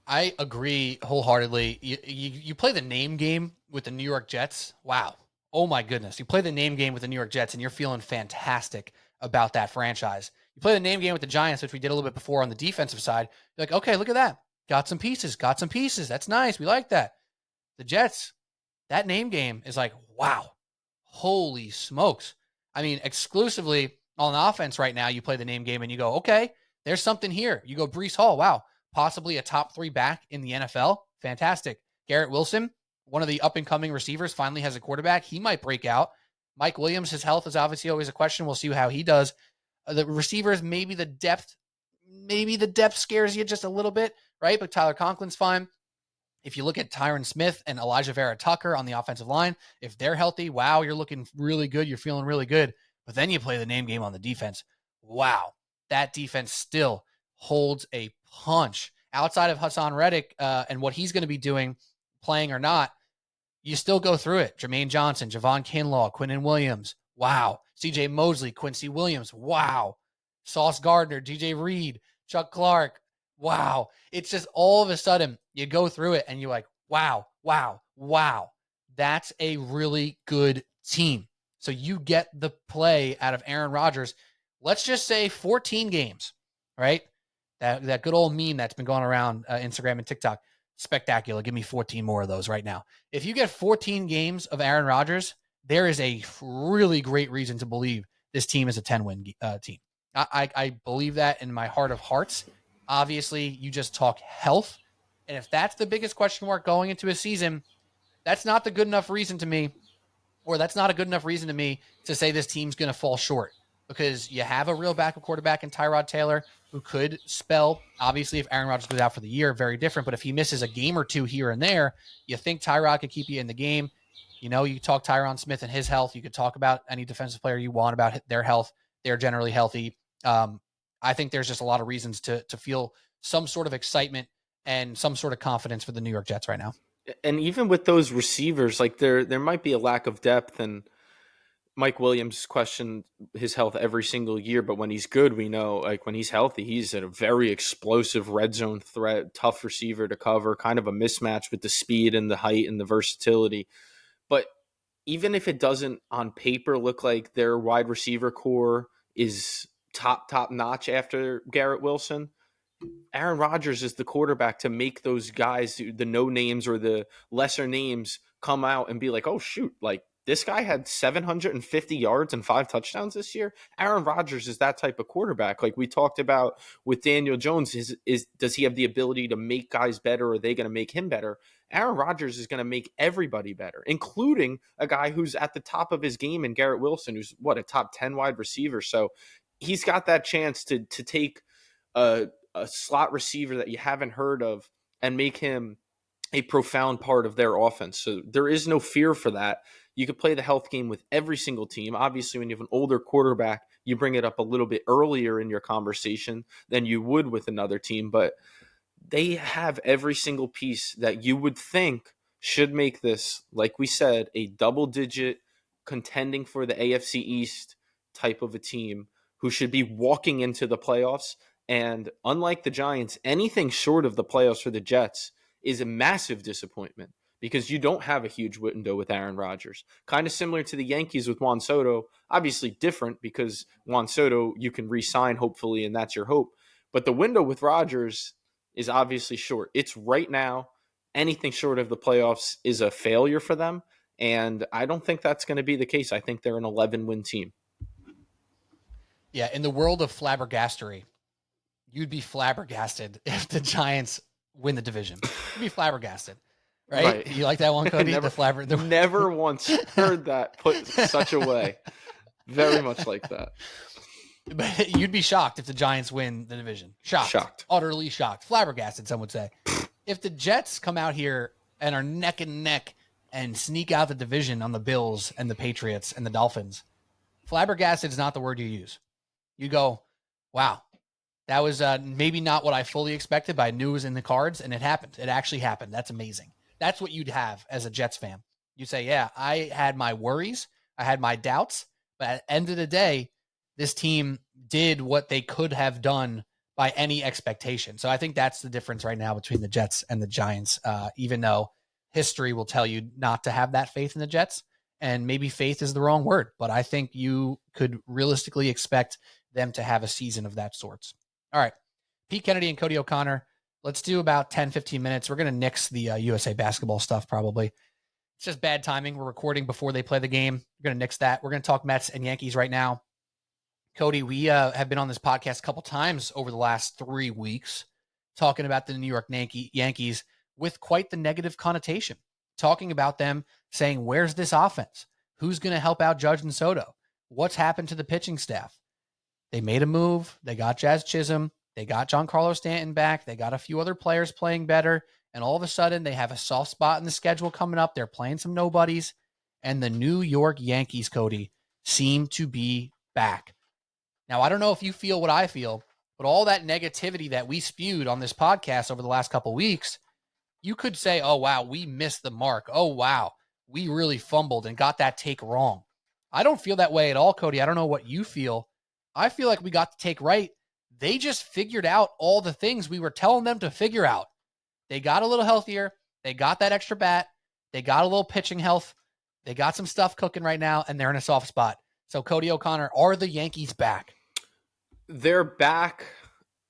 I agree wholeheartedly. You play the name game with the New York Jets. Wow. Oh my goodness. You play the name game with the New York Jets and you're feeling fantastic about that franchise. You play the name game with the Giants, which we did a little bit before on the defensive side. You're like, okay, look at that. Got some pieces. That's nice. We like that. The Jets, that name game is like, wow. Holy smokes. I mean, exclusively on offense right now, you play the name game and you go, okay, there's something here. You go Breece Hall. Wow. Possibly a top 3 back in the NFL. Fantastic. Garrett Wilson, one of the up-and-coming receivers, finally has a quarterback. He might break out. Mike Williams, his health is obviously always a question. We'll see how he does. The receivers, maybe the depth scares you just a little bit, right? But Tyler Conklin's fine. If you look at Tyron Smith and Elijah Vera Tucker on the offensive line, if they're healthy, wow, you're looking really good. You're feeling really good. But then you play the name game on the defense. Wow, that defense still holds a punch. Outside of Hassan Reddick and what he's going to be doing, playing or not, you still go through it. Jermaine Johnson, Javon Kinlaw, Quinnen Williams. Wow. CJ Mosley, Quincy Williams. Wow. Sauce Gardner, DJ Reed, Chuck Clark. Wow. It's just all of a sudden you go through it and you're like, wow, wow, wow. That's a really good team. So you get the play out of Aaron Rodgers. Let's just say 14 games, right? That good old meme that's been going around Instagram and TikTok. Spectacular. Give me 14 more of those right now. If you get 14 games of Aaron Rodgers, there is a really great reason to believe this team is a 10-win team. I believe that in my heart of hearts. Obviously, you just talk health. And if that's the biggest question mark going into a season, that's not the good enough reason to me, or that's not a good enough reason to me to say this team's going to fall short, because you have a real backup quarterback in Tyrod Taylor who could spell. Obviously, if Aaron Rodgers goes out for the year, very different. But if he misses a game or two here and there, you think Tyrod could keep you in the game. You know, you talk Tyron Smith and his health. You could talk about any defensive player you want about their health. They're generally healthy. I think there's just a lot of reasons to feel some sort of excitement and some sort of confidence for the New York Jets right now. And even with those receivers, like there might be a lack of depth, and Mike Williams questioned his health every single year, but when he's good, we know, like when he's healthy, he's a very explosive red zone threat, tough receiver to cover, kind of a mismatch with the speed and the height and the versatility. But even if it doesn't on paper look like their wide receiver core is top notch after Garrett Wilson, Aaron Rodgers is the quarterback to make those guys, the no names or the lesser names, come out and be like, oh shoot, like this guy had 750 yards and 5 touchdowns this year. Aaron Rodgers is that type of quarterback. Like we talked about with Daniel Jones, does he have the ability to make guys better, or are they going to make him better? Aaron Rodgers is going to make everybody better, including a guy who's at the top of his game in Garrett Wilson, who's a top 10 wide receiver. So he's got that chance to take a slot receiver that you haven't heard of and make him a profound part of their offense. So there is no fear for that. You could play the health game with every single team. Obviously, when you have an older quarterback, you bring it up a little bit earlier in your conversation than you would with another team. But they have every single piece that you would think should make this, like we said, a double-digit contending for the AFC East type of a team who should be walking into the playoffs. And unlike the Giants, anything short of the playoffs for the Jets is a massive disappointment, because you don't have a huge window with Aaron Rodgers. Kind of similar to the Yankees with Juan Soto. Obviously different, because Juan Soto you can re-sign hopefully, and that's your hope. But the window with Rodgers is obviously short. It's right now. Anything short of the playoffs is a failure for them, and I don't think that's going to be the case. I think they're an 11-win team. Yeah, in the world of flabbergastery, you'd be flabbergasted if the Giants win the division. You'd be flabbergasted, right? You like that one, Cody? Never once heard that put such a way. Very much like that. But you'd be shocked if the Giants win the division. Shocked. Utterly shocked. Flabbergasted, some would say. If the Jets come out here and are neck and neck and sneak out the division on the Bills and the Patriots and the Dolphins, flabbergasted is not the word you use. you go, wow, that was maybe not what I fully expected, but I knew it was in the cards, and it happened. It actually happened. That's amazing. That's what you'd have as a Jets fan. You say, yeah, I had my worries, I had my doubts, but at the end of the day, this team did what they could have done by any expectation. So I think that's the difference right now between the Jets and the Giants, even though history will tell you not to have that faith in the Jets. And maybe faith is the wrong word, but I think you could realistically expect them to have a season of that sorts. All right. Pete Kennedy and Cody O'Connor. Let's do about 10, 15 minutes. We're going to nix the USA basketball stuff probably. It's just bad timing. We're recording before they play the game. We're going to nix that. We're going to talk Mets and Yankees right now. Cody, we have been on this podcast a couple times over the last 3 weeks talking about the New York Yankees with quite the negative connotation, talking about them saying, where's this offense? Who's going to help out Judge and Soto? What's happened to the pitching staff? They made a move. They got Jazz Chisholm. They got Giancarlo Stanton back. They got a few other players playing better. And all of a sudden, they have a soft spot in the schedule coming up. They're playing some nobodies. And the New York Yankees, Cody, seem to be back. Now, I don't know if you feel what I feel, but all that negativity that we spewed on this podcast over the last couple of weeks, you could say, oh, wow, we missed the mark. Oh, wow, we really fumbled and got that take wrong. I don't feel that way at all, Cody. I don't know what you feel. I feel like we got the take right. They just figured out all the things we were telling them to figure out. They got a little healthier. They got that extra bat. They got a little pitching health. They got some stuff cooking right now, and they're in a soft spot. So, Cody O'Connor, are the Yankees back? They're back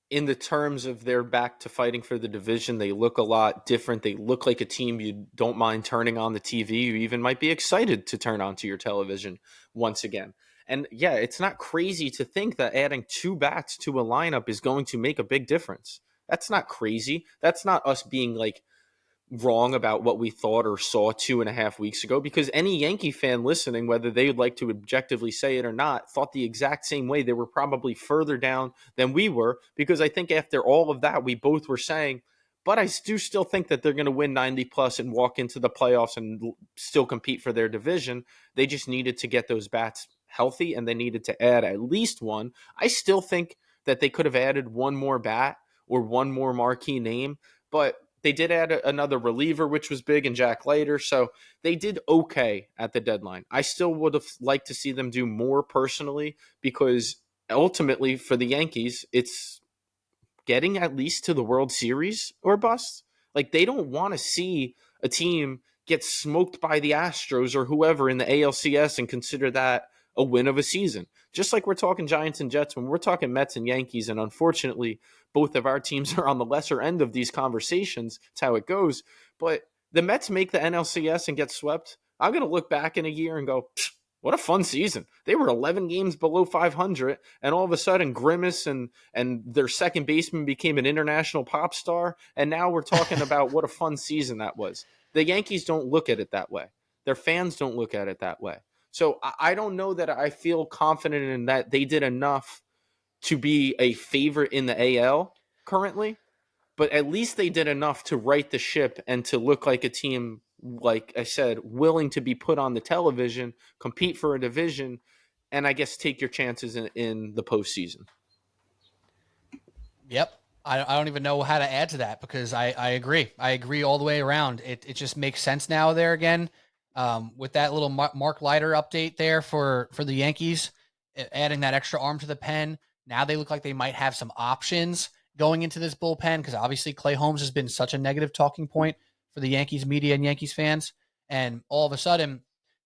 in the terms of they're back to fighting for the division. They look a lot different. They look like a team you don't mind turning on the TV. You even might be excited to turn onto your television once again. And yeah, it's not crazy to think that adding 2 bats to a lineup is going to make a big difference. That's not crazy. That's not us being like wrong about what we thought or saw 2.5 weeks ago, because any Yankee fan listening, whether they would like to objectively say it or not, thought the exact same way. They were probably further down than we were, because I think after all of that, we both were saying, but I do still think that they're going to win 90 plus and walk into the playoffs and still compete for their division. They just needed to get those bats healthy, and they needed to add at least one. I still think that they could have added one more bat or one more marquee name, but they did add another reliever, which was big, in Jack Leiter. So they did okay at the deadline. I still would have liked to see them do more personally, because ultimately for the Yankees, it's getting at least to the World Series or bust. Like, they don't want to see a team get smoked by the Astros or whoever in the ALCS and consider that a win of a season. Just like we're talking Giants and Jets, when we're talking Mets and Yankees, and unfortunately, both of our teams are on the lesser end of these conversations. It's how it goes. But the Mets make the NLCS and get swept. I'm going to look back in a year and go, what a fun season. They were 11 games below 500, and all of a sudden Grimace and their second baseman became an international pop star, and now we're talking about what a fun season that was. The Yankees don't look at it that way. Their fans don't look at it that way. So I don't know that I feel confident in that they did enough to be a favorite in the AL currently, but at least they did enough to right the ship and to look like a team, like I said, willing to be put on the television, compete for a division, and I guess take your chances in the postseason. Yep. I don't even know how to add to that, because I agree. I agree all the way around. It just makes sense now there again. With that little Mark Leiter update there for the Yankees, adding that extra arm to the pen. Now they look like they might have some options going into this bullpen, because obviously Clay Holmes has been such a negative talking point for the Yankees media and Yankees fans. And all of a sudden,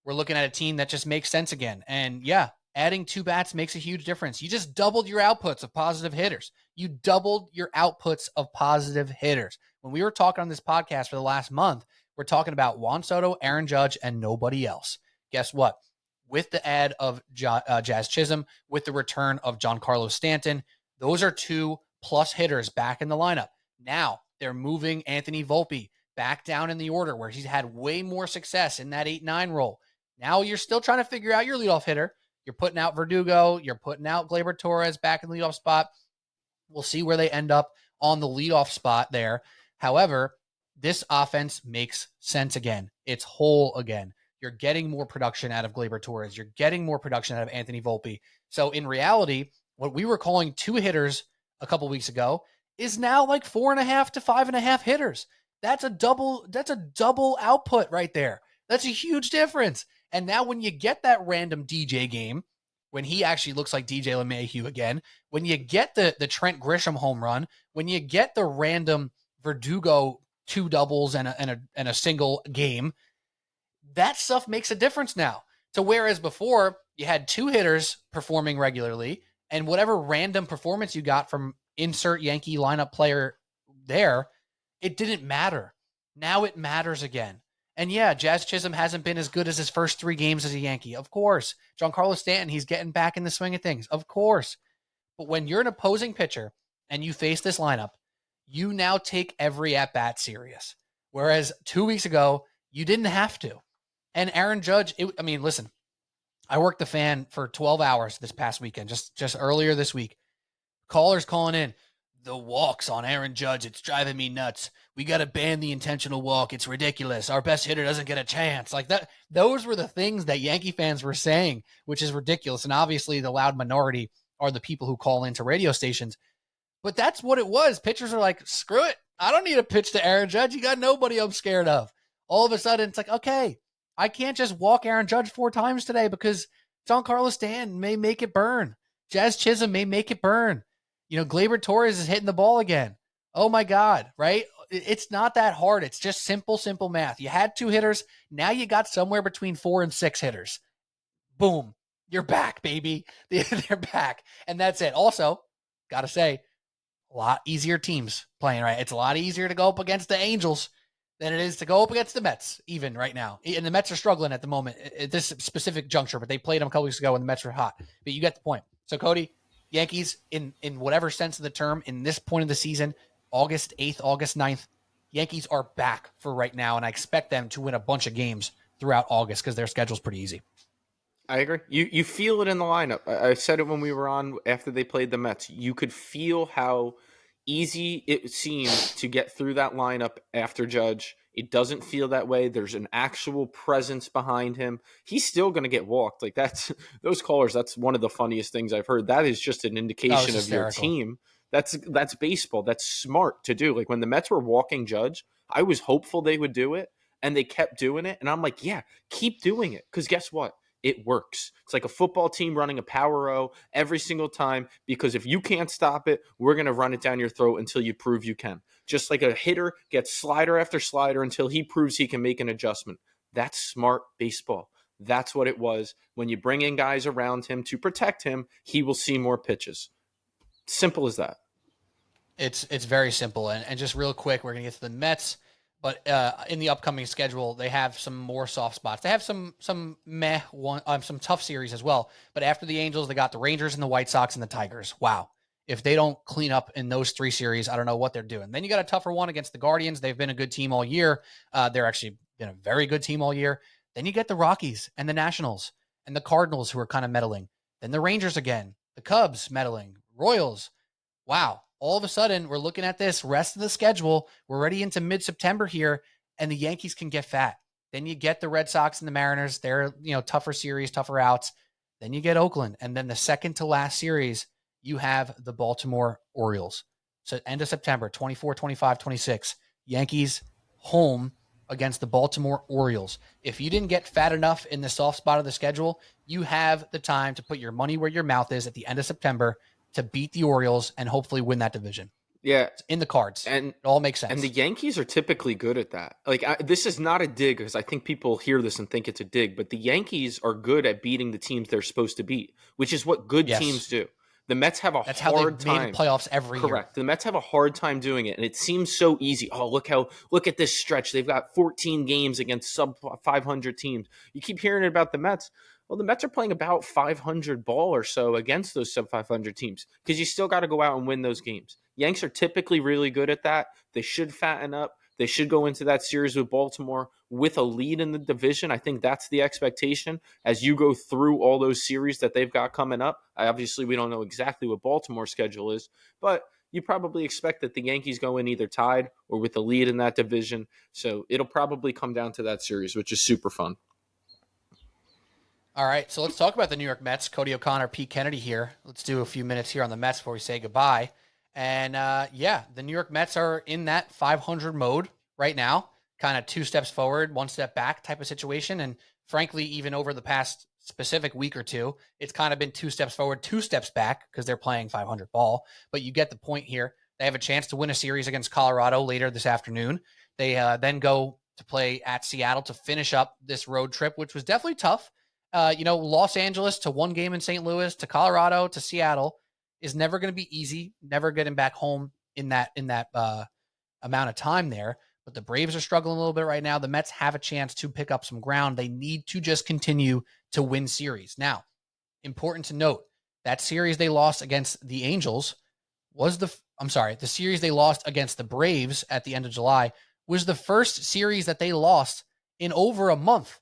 we're looking at a team that just makes sense again. And yeah, adding 2 bats makes a huge difference. You just doubled your outputs of positive hitters. You doubled your outputs of positive hitters. When we were talking on this podcast for the last month, we're talking about Juan Soto, Aaron Judge, and nobody else. Guess what? With the add of Jazz Chisholm, with the return of Giancarlo Stanton, those are 2 plus hitters back in the lineup. Now they're moving Anthony Volpe back down in the order, where he's had way more success in that 8-9 role. Now you're still trying to figure out your leadoff hitter. You're putting out Verdugo. You're putting out Gleyber Torres back in the leadoff spot. We'll see where they end up on the leadoff spot there. However, this offense makes sense again. It's whole again. You're getting more production out of Gleyber Torres. You're getting more production out of Anthony Volpe. So in reality, what we were calling 2 hitters a couple weeks ago is now like 4.5 to 5.5 hitters. That's a double output right there. That's a huge difference. And now when you get that random DJ game, when he actually looks like DJ LeMahieu again, when you get the Trent Grisham home run, when you get the random Verdugo 2 doubles and a single game, that stuff makes a difference now. So whereas before you had 2 hitters performing regularly, and whatever random performance you got from insert Yankee lineup player there, it didn't matter. Now it matters again. And yeah, Jazz Chisholm hasn't been as good as his first 3 games as a Yankee. Of course. Giancarlo Stanton, he's getting back in the swing of things. Of course. But when you're an opposing pitcher and you face this lineup, you now take every at-bat serious. Whereas 2 weeks ago, you didn't have to. And Aaron Judge, listen, I worked the Fan for 12 hours this past weekend, just earlier this week. Callers calling in, the walks on Aaron Judge, it's driving me nuts. We got to ban the intentional walk. It's ridiculous. Our best hitter doesn't get a chance. Like that. Those were the things that Yankee fans were saying, which is ridiculous. And obviously the loud minority are the people who call into radio stations. But that's what it was. Pitchers are like, screw it. I don't need a pitch to Aaron Judge. You got nobody I'm scared of. All of a sudden, it's like, okay, I can't just walk Aaron Judge 4 times today because Giancarlo Stanton may make it burn. Jazz Chisholm may make it burn. Gleyber Torres is hitting the ball again. Oh my God, right? It's not that hard. It's just simple math. You had 2 hitters. Now you got somewhere between 4 and 6 hitters. Boom. You're back, baby. They're back. And that's it. Also, got to say, a lot easier teams playing, right? It's a lot easier to go up against the Angels than it is to go up against the Mets, even right now. And the Mets are struggling at the moment at this specific juncture, but they played them a couple weeks ago when the Mets were hot. But you get the point. So, Cody, Yankees, in whatever sense of the term, in this point of the season, August 8th, August 9th, Yankees are back for right now, and I expect them to win a bunch of games throughout August because their schedule's pretty easy. I agree. You feel it in the lineup. I said it when we were on after they played the Mets. You could feel how easy it seemed to get through that lineup after Judge. It doesn't feel that way. There's an actual presence behind him. He's still going to get walked. Like those callers, that's one of the funniest things I've heard. That is just an indication of your team. That's baseball. That's smart to do. Like when the Mets were walking Judge, I was hopeful they would do it, and they kept doing it. And I'm like, yeah, keep doing it. Because guess what? It works. It's like a football team running a power O every single time, because if you can't stop it, we're going to run it down your throat until you prove you can. Just like a hitter gets slider after slider until he proves he can make an adjustment. That's smart baseball. That's what it was. When you bring in guys around him to protect him, he will see more pitches. Simple as that. It's very simple. And just real quick, we're going to get to the Mets. But in the upcoming schedule, they have some more soft spots. They have some tough series as well. But after the Angels, they got the Rangers and the White Sox and the Tigers. Wow. If they don't clean up in those 3 series, I don't know what they're doing. Then you got a tougher one against the Guardians. They've been a good team all year. They're actually been a very good team all year. Then you get the Rockies and the Nationals and the Cardinals, who are kind of meddling. Then the Rangers again, the Cubs meddling, Royals. Wow. All of a sudden, we're looking at this rest of the schedule. We're already into mid-September here, and the Yankees can get fat. Then you get the Red Sox and the Mariners. They're, tougher series, tougher outs. Then you get Oakland. And then the second to last series, you have the Baltimore Orioles. So end of September, 24, 25, 26. Yankees home against the Baltimore Orioles. If you didn't get fat enough in the soft spot of the schedule, you have the time to put your money where your mouth is at the end of September to beat the Orioles and hopefully win that division. Yeah. It's in the cards. And it all makes sense. And the Yankees are typically good at that. This is not a dig, because I think people hear this and think it's a dig, but the Yankees are good at beating the teams they're supposed to beat, which is what good teams do. The Mets have That's how they've made the playoffs every year. Correct. The Mets have a hard time doing it, and it seems so easy. Oh, look at this stretch. They've got 14 games against sub 500 teams. You keep hearing about the Mets. Well, the Mets are playing about 500 ball or so against those sub 500 teams, because you still got to go out and win those games. Yanks are typically really good at that. They should fatten up. They should go into that series with Baltimore with a lead in the division. I think that's the expectation as you go through all those series that they've got coming up. Obviously, we don't know exactly what Baltimore's schedule is, but you probably expect that the Yankees go in either tied or with the lead in that division. So it'll probably come down to that series, which is super fun. All right, so let's talk about the New York Mets. Cody O'Connor, Pete Kennedy here. Let's do a few minutes here on the Mets before we say goodbye. And the New York Mets are in that 500 mode right now, kind of 2 steps forward, 1 step back type of situation. And frankly, even over the past specific week or two, it's kind of been 2 steps forward, 2 steps back because they're playing 500 ball. But you get the point here. They have a chance to win a series against Colorado later this afternoon. They then go to play at Seattle to finish up this road trip, which was definitely tough. Los Angeles to 1 game in St. Louis to Colorado to Seattle is never going to be easy. Never getting back home in that amount of time there. But the Braves are struggling a little bit right now. The Mets have a chance to pick up some ground. They need to just continue to win series. Now, important to note, that series they lost against the Angels was the series they lost against the Braves at the end of July was the first series that they lost in over a month.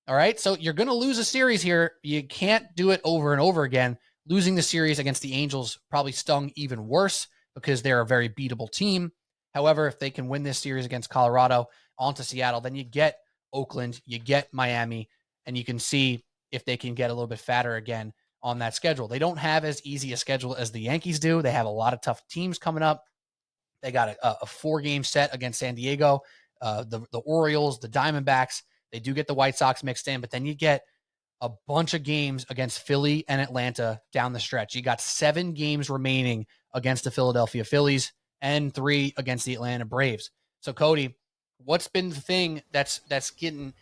All right, so you're going to lose a series here. You can't do it over and over again. Losing the series against the Angels probably stung even worse because they're a very beatable team. However, if they can win this series against Colorado onto Seattle, then you get Oakland, you get Miami, and you can see if they can get a little bit fatter again on that schedule. They don't have as easy a schedule as the Yankees do. They have a lot of tough teams coming up. They got a 4-game set against San Diego, the Orioles, the Diamondbacks. They do get the White Sox mixed in, but then you get a bunch of games against Philly and Atlanta down the stretch. You got 7 games remaining against the Philadelphia Phillies and 3 against the Atlanta Braves. So, Cody, what's been the thing that's getting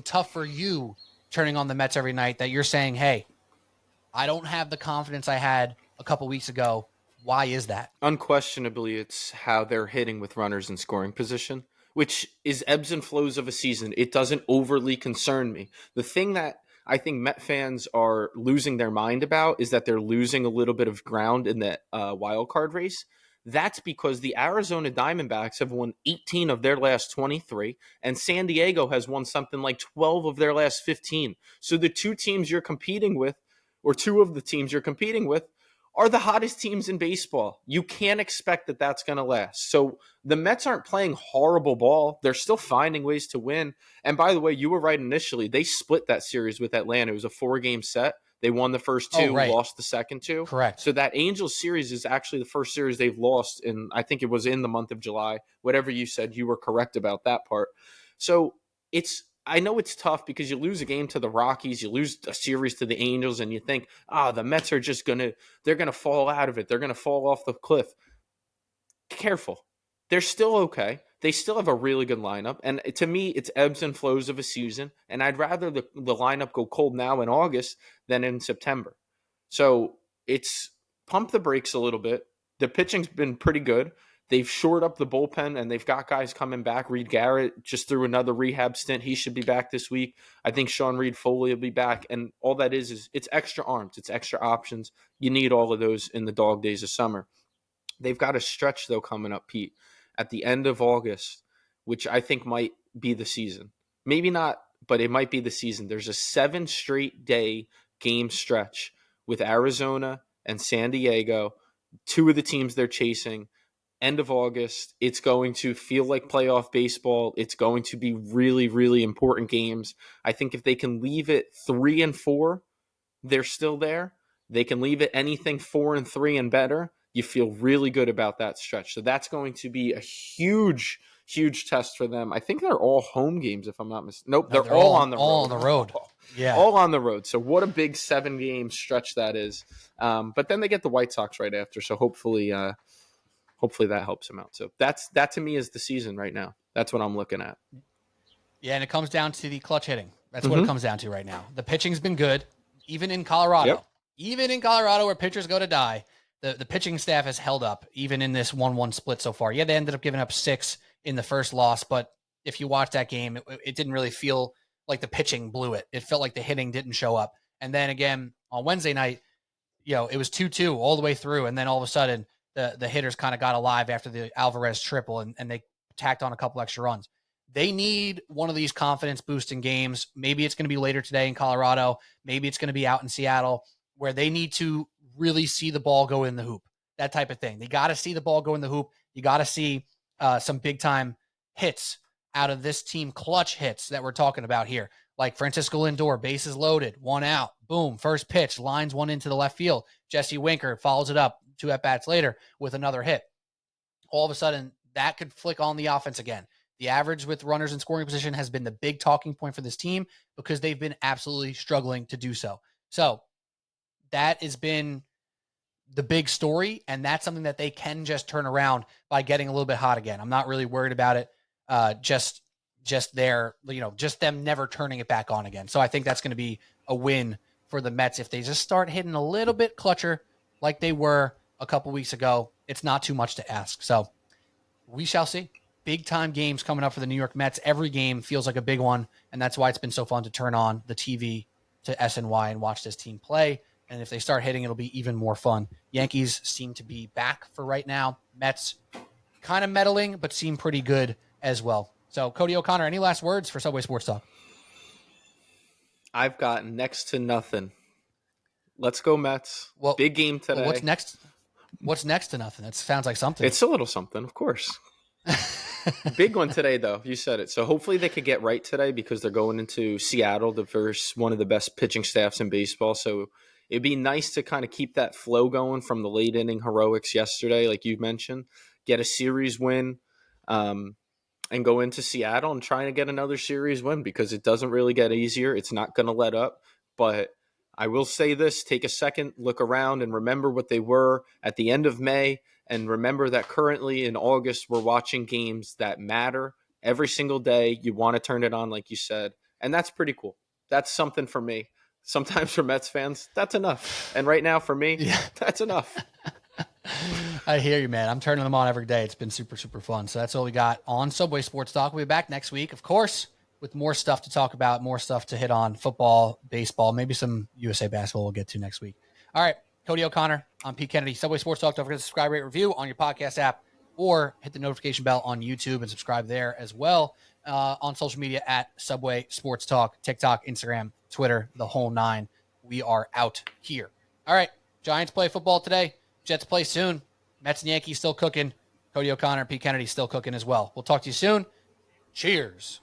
tough for you turning on the Mets every night that you're saying, hey, I don't have the confidence I had a couple weeks ago. Why is that? Unquestionably, it's how they're hitting with runners in scoring position, which is ebbs and flows of a season. It doesn't overly concern me. The thing that I think Met fans are losing their mind about is that they're losing a little bit of ground in the wild card race. That's because the Arizona Diamondbacks have won 18 of their last 23, and San Diego has won something like 12 of their last 15. So the 2 teams you're competing with, or 2 of the teams you're competing with, are the hottest teams in baseball. You can't expect that that's going to last. So the Mets aren't playing horrible ball. They're still finding ways to win. And by the way, you were right initially. They split that series with Atlanta. It was a 4-game set. They won the first 2, lost the second 2. Correct. So that Angels series is actually the first series they've lost in, I think it was in the month of July. Whatever you said, you were correct about that part. So I know it's tough because you lose a game to the Rockies, you lose a series to the Angels, and you think, the Mets are just they're going to fall out of it. They're going to fall off the cliff. Careful. They're still okay. They still have a really good lineup. And to me, it's ebbs and flows of a season. And I'd rather the lineup go cold now in August than in September. So it's pump the brakes a little bit. The pitching's been pretty good. They've shored up the bullpen, and they've got guys coming back. Reed Garrett just threw another rehab stint. He should be back this week. I think Sean Reed Foley will be back. And all that is it's extra arms. It's extra options. You need all of those in the dog days of summer. They've got a stretch, though, coming up, Pete, at the end of August, which I think might be the season. Maybe not, but it might be the season. There's a 7-straight-day game stretch with Arizona and San Diego, 2 of the teams they're chasing. End of August, it's going to feel like playoff baseball. It's going to be really, really important games. I think if they can leave it 3-4, they're still there. They can leave it anything 4-3 and better. You feel really good about that stretch. So that's going to be a huge, huge test for them. I think they're all home games, if I'm not mistaken. Nope, they're all on the road. All on the road. Yeah. All on the road. So what a big 7-game stretch that is. But then they get the White Sox right after. So hopefully that helps them out. So that to me is the season right now. That's what I'm looking at. Yeah, and it comes down to the clutch hitting. That's what it comes down to right now. The pitching's been good, even in Colorado. Yep. Even in Colorado where pitchers go to die, the pitching staff has held up, even in this 1-1 split so far. Yeah, they ended up giving up 6 in the first loss, but if you watch that game, it didn't really feel like the pitching blew it. It felt like the hitting didn't show up. And then again, on Wednesday night, it was 2-2 all the way through, and then all of a sudden, the hitters kind of got alive after the Alvarez triple, and they tacked on a couple extra runs. They need one of these confidence-boosting games. Maybe it's going to be later today in Colorado. Maybe it's going to be out in Seattle, where they need to really see the ball go in the hoop, that type of thing. They got to see the ball go in the hoop. You got to see some big-time hits out of this team clutch hits that we're talking about here. Like Francisco Lindor, bases loaded, 1 out, boom, first pitch, lines one into the left field. Jesse Winker follows it up 2 at-bats later with another hit. All of a sudden, that could flick on the offense again. The average with runners in scoring position has been the big talking point for this team because they've been absolutely struggling to do so. So that has been the big story, and that's something that they can just turn around by getting a little bit hot again. I'm not really worried about it. Just them never turning it back on again. So I think that's going to be a win for the Mets if they just start hitting a little bit clutcher like they were a couple weeks ago. It's not too much to ask. So we shall see. Big time games coming up for the New York Mets. Every game feels like a big one, and that's why it's been so fun to turn on the TV to SNY and watch this team play. And if they start hitting, it'll be even more fun. Yankees seem to be back for right now. Mets kind of meddling, but seem pretty good as well. So, Cody O'Connor, any last words for Subway Sports Talk? I've got next to nothing. Let's go Mets. Well, big game today. Well, what's next? What's next to nothing? It sounds like something. It's a little something, of course. Big one today, though. You said it. So hopefully they could get right today because they're going into Seattle to verse one of the best pitching staffs in baseball. So it'd be nice to kind of keep that flow going from the late inning heroics yesterday, like you mentioned, get a series win, and go into Seattle and try to get another series win because it doesn't really get easier. It's not going to let up. But I will say this, take a second, look around, and remember what they were at the end of May. And remember that currently in August, we're watching games that matter every single day. You want to turn it on, like you said. And that's pretty cool. That's something for me. Sometimes for Mets fans, that's enough. And right now for me, that's enough. I hear you, man. I'm turning them on every day. It's been super, super fun. So that's all we got on Subway Sports Talk. We'll be back next week, of course, with more stuff to talk about, more stuff to hit on, football, baseball, maybe some USA basketball we'll get to next week. All right. Cody O'Connor, I'm Pete Kennedy. Subway Sports Talk. Don't forget to subscribe, rate, review on your podcast app, or hit the notification bell on YouTube and subscribe there as well. On social media at Subway Sports Talk, TikTok, Instagram, Twitter, the whole 9. We are out here. All right. Giants play football today. Jets play soon. Mets and Yankees still cooking. Cody O'Connor, Pete Kennedy still cooking as well. We'll talk to you soon. Cheers.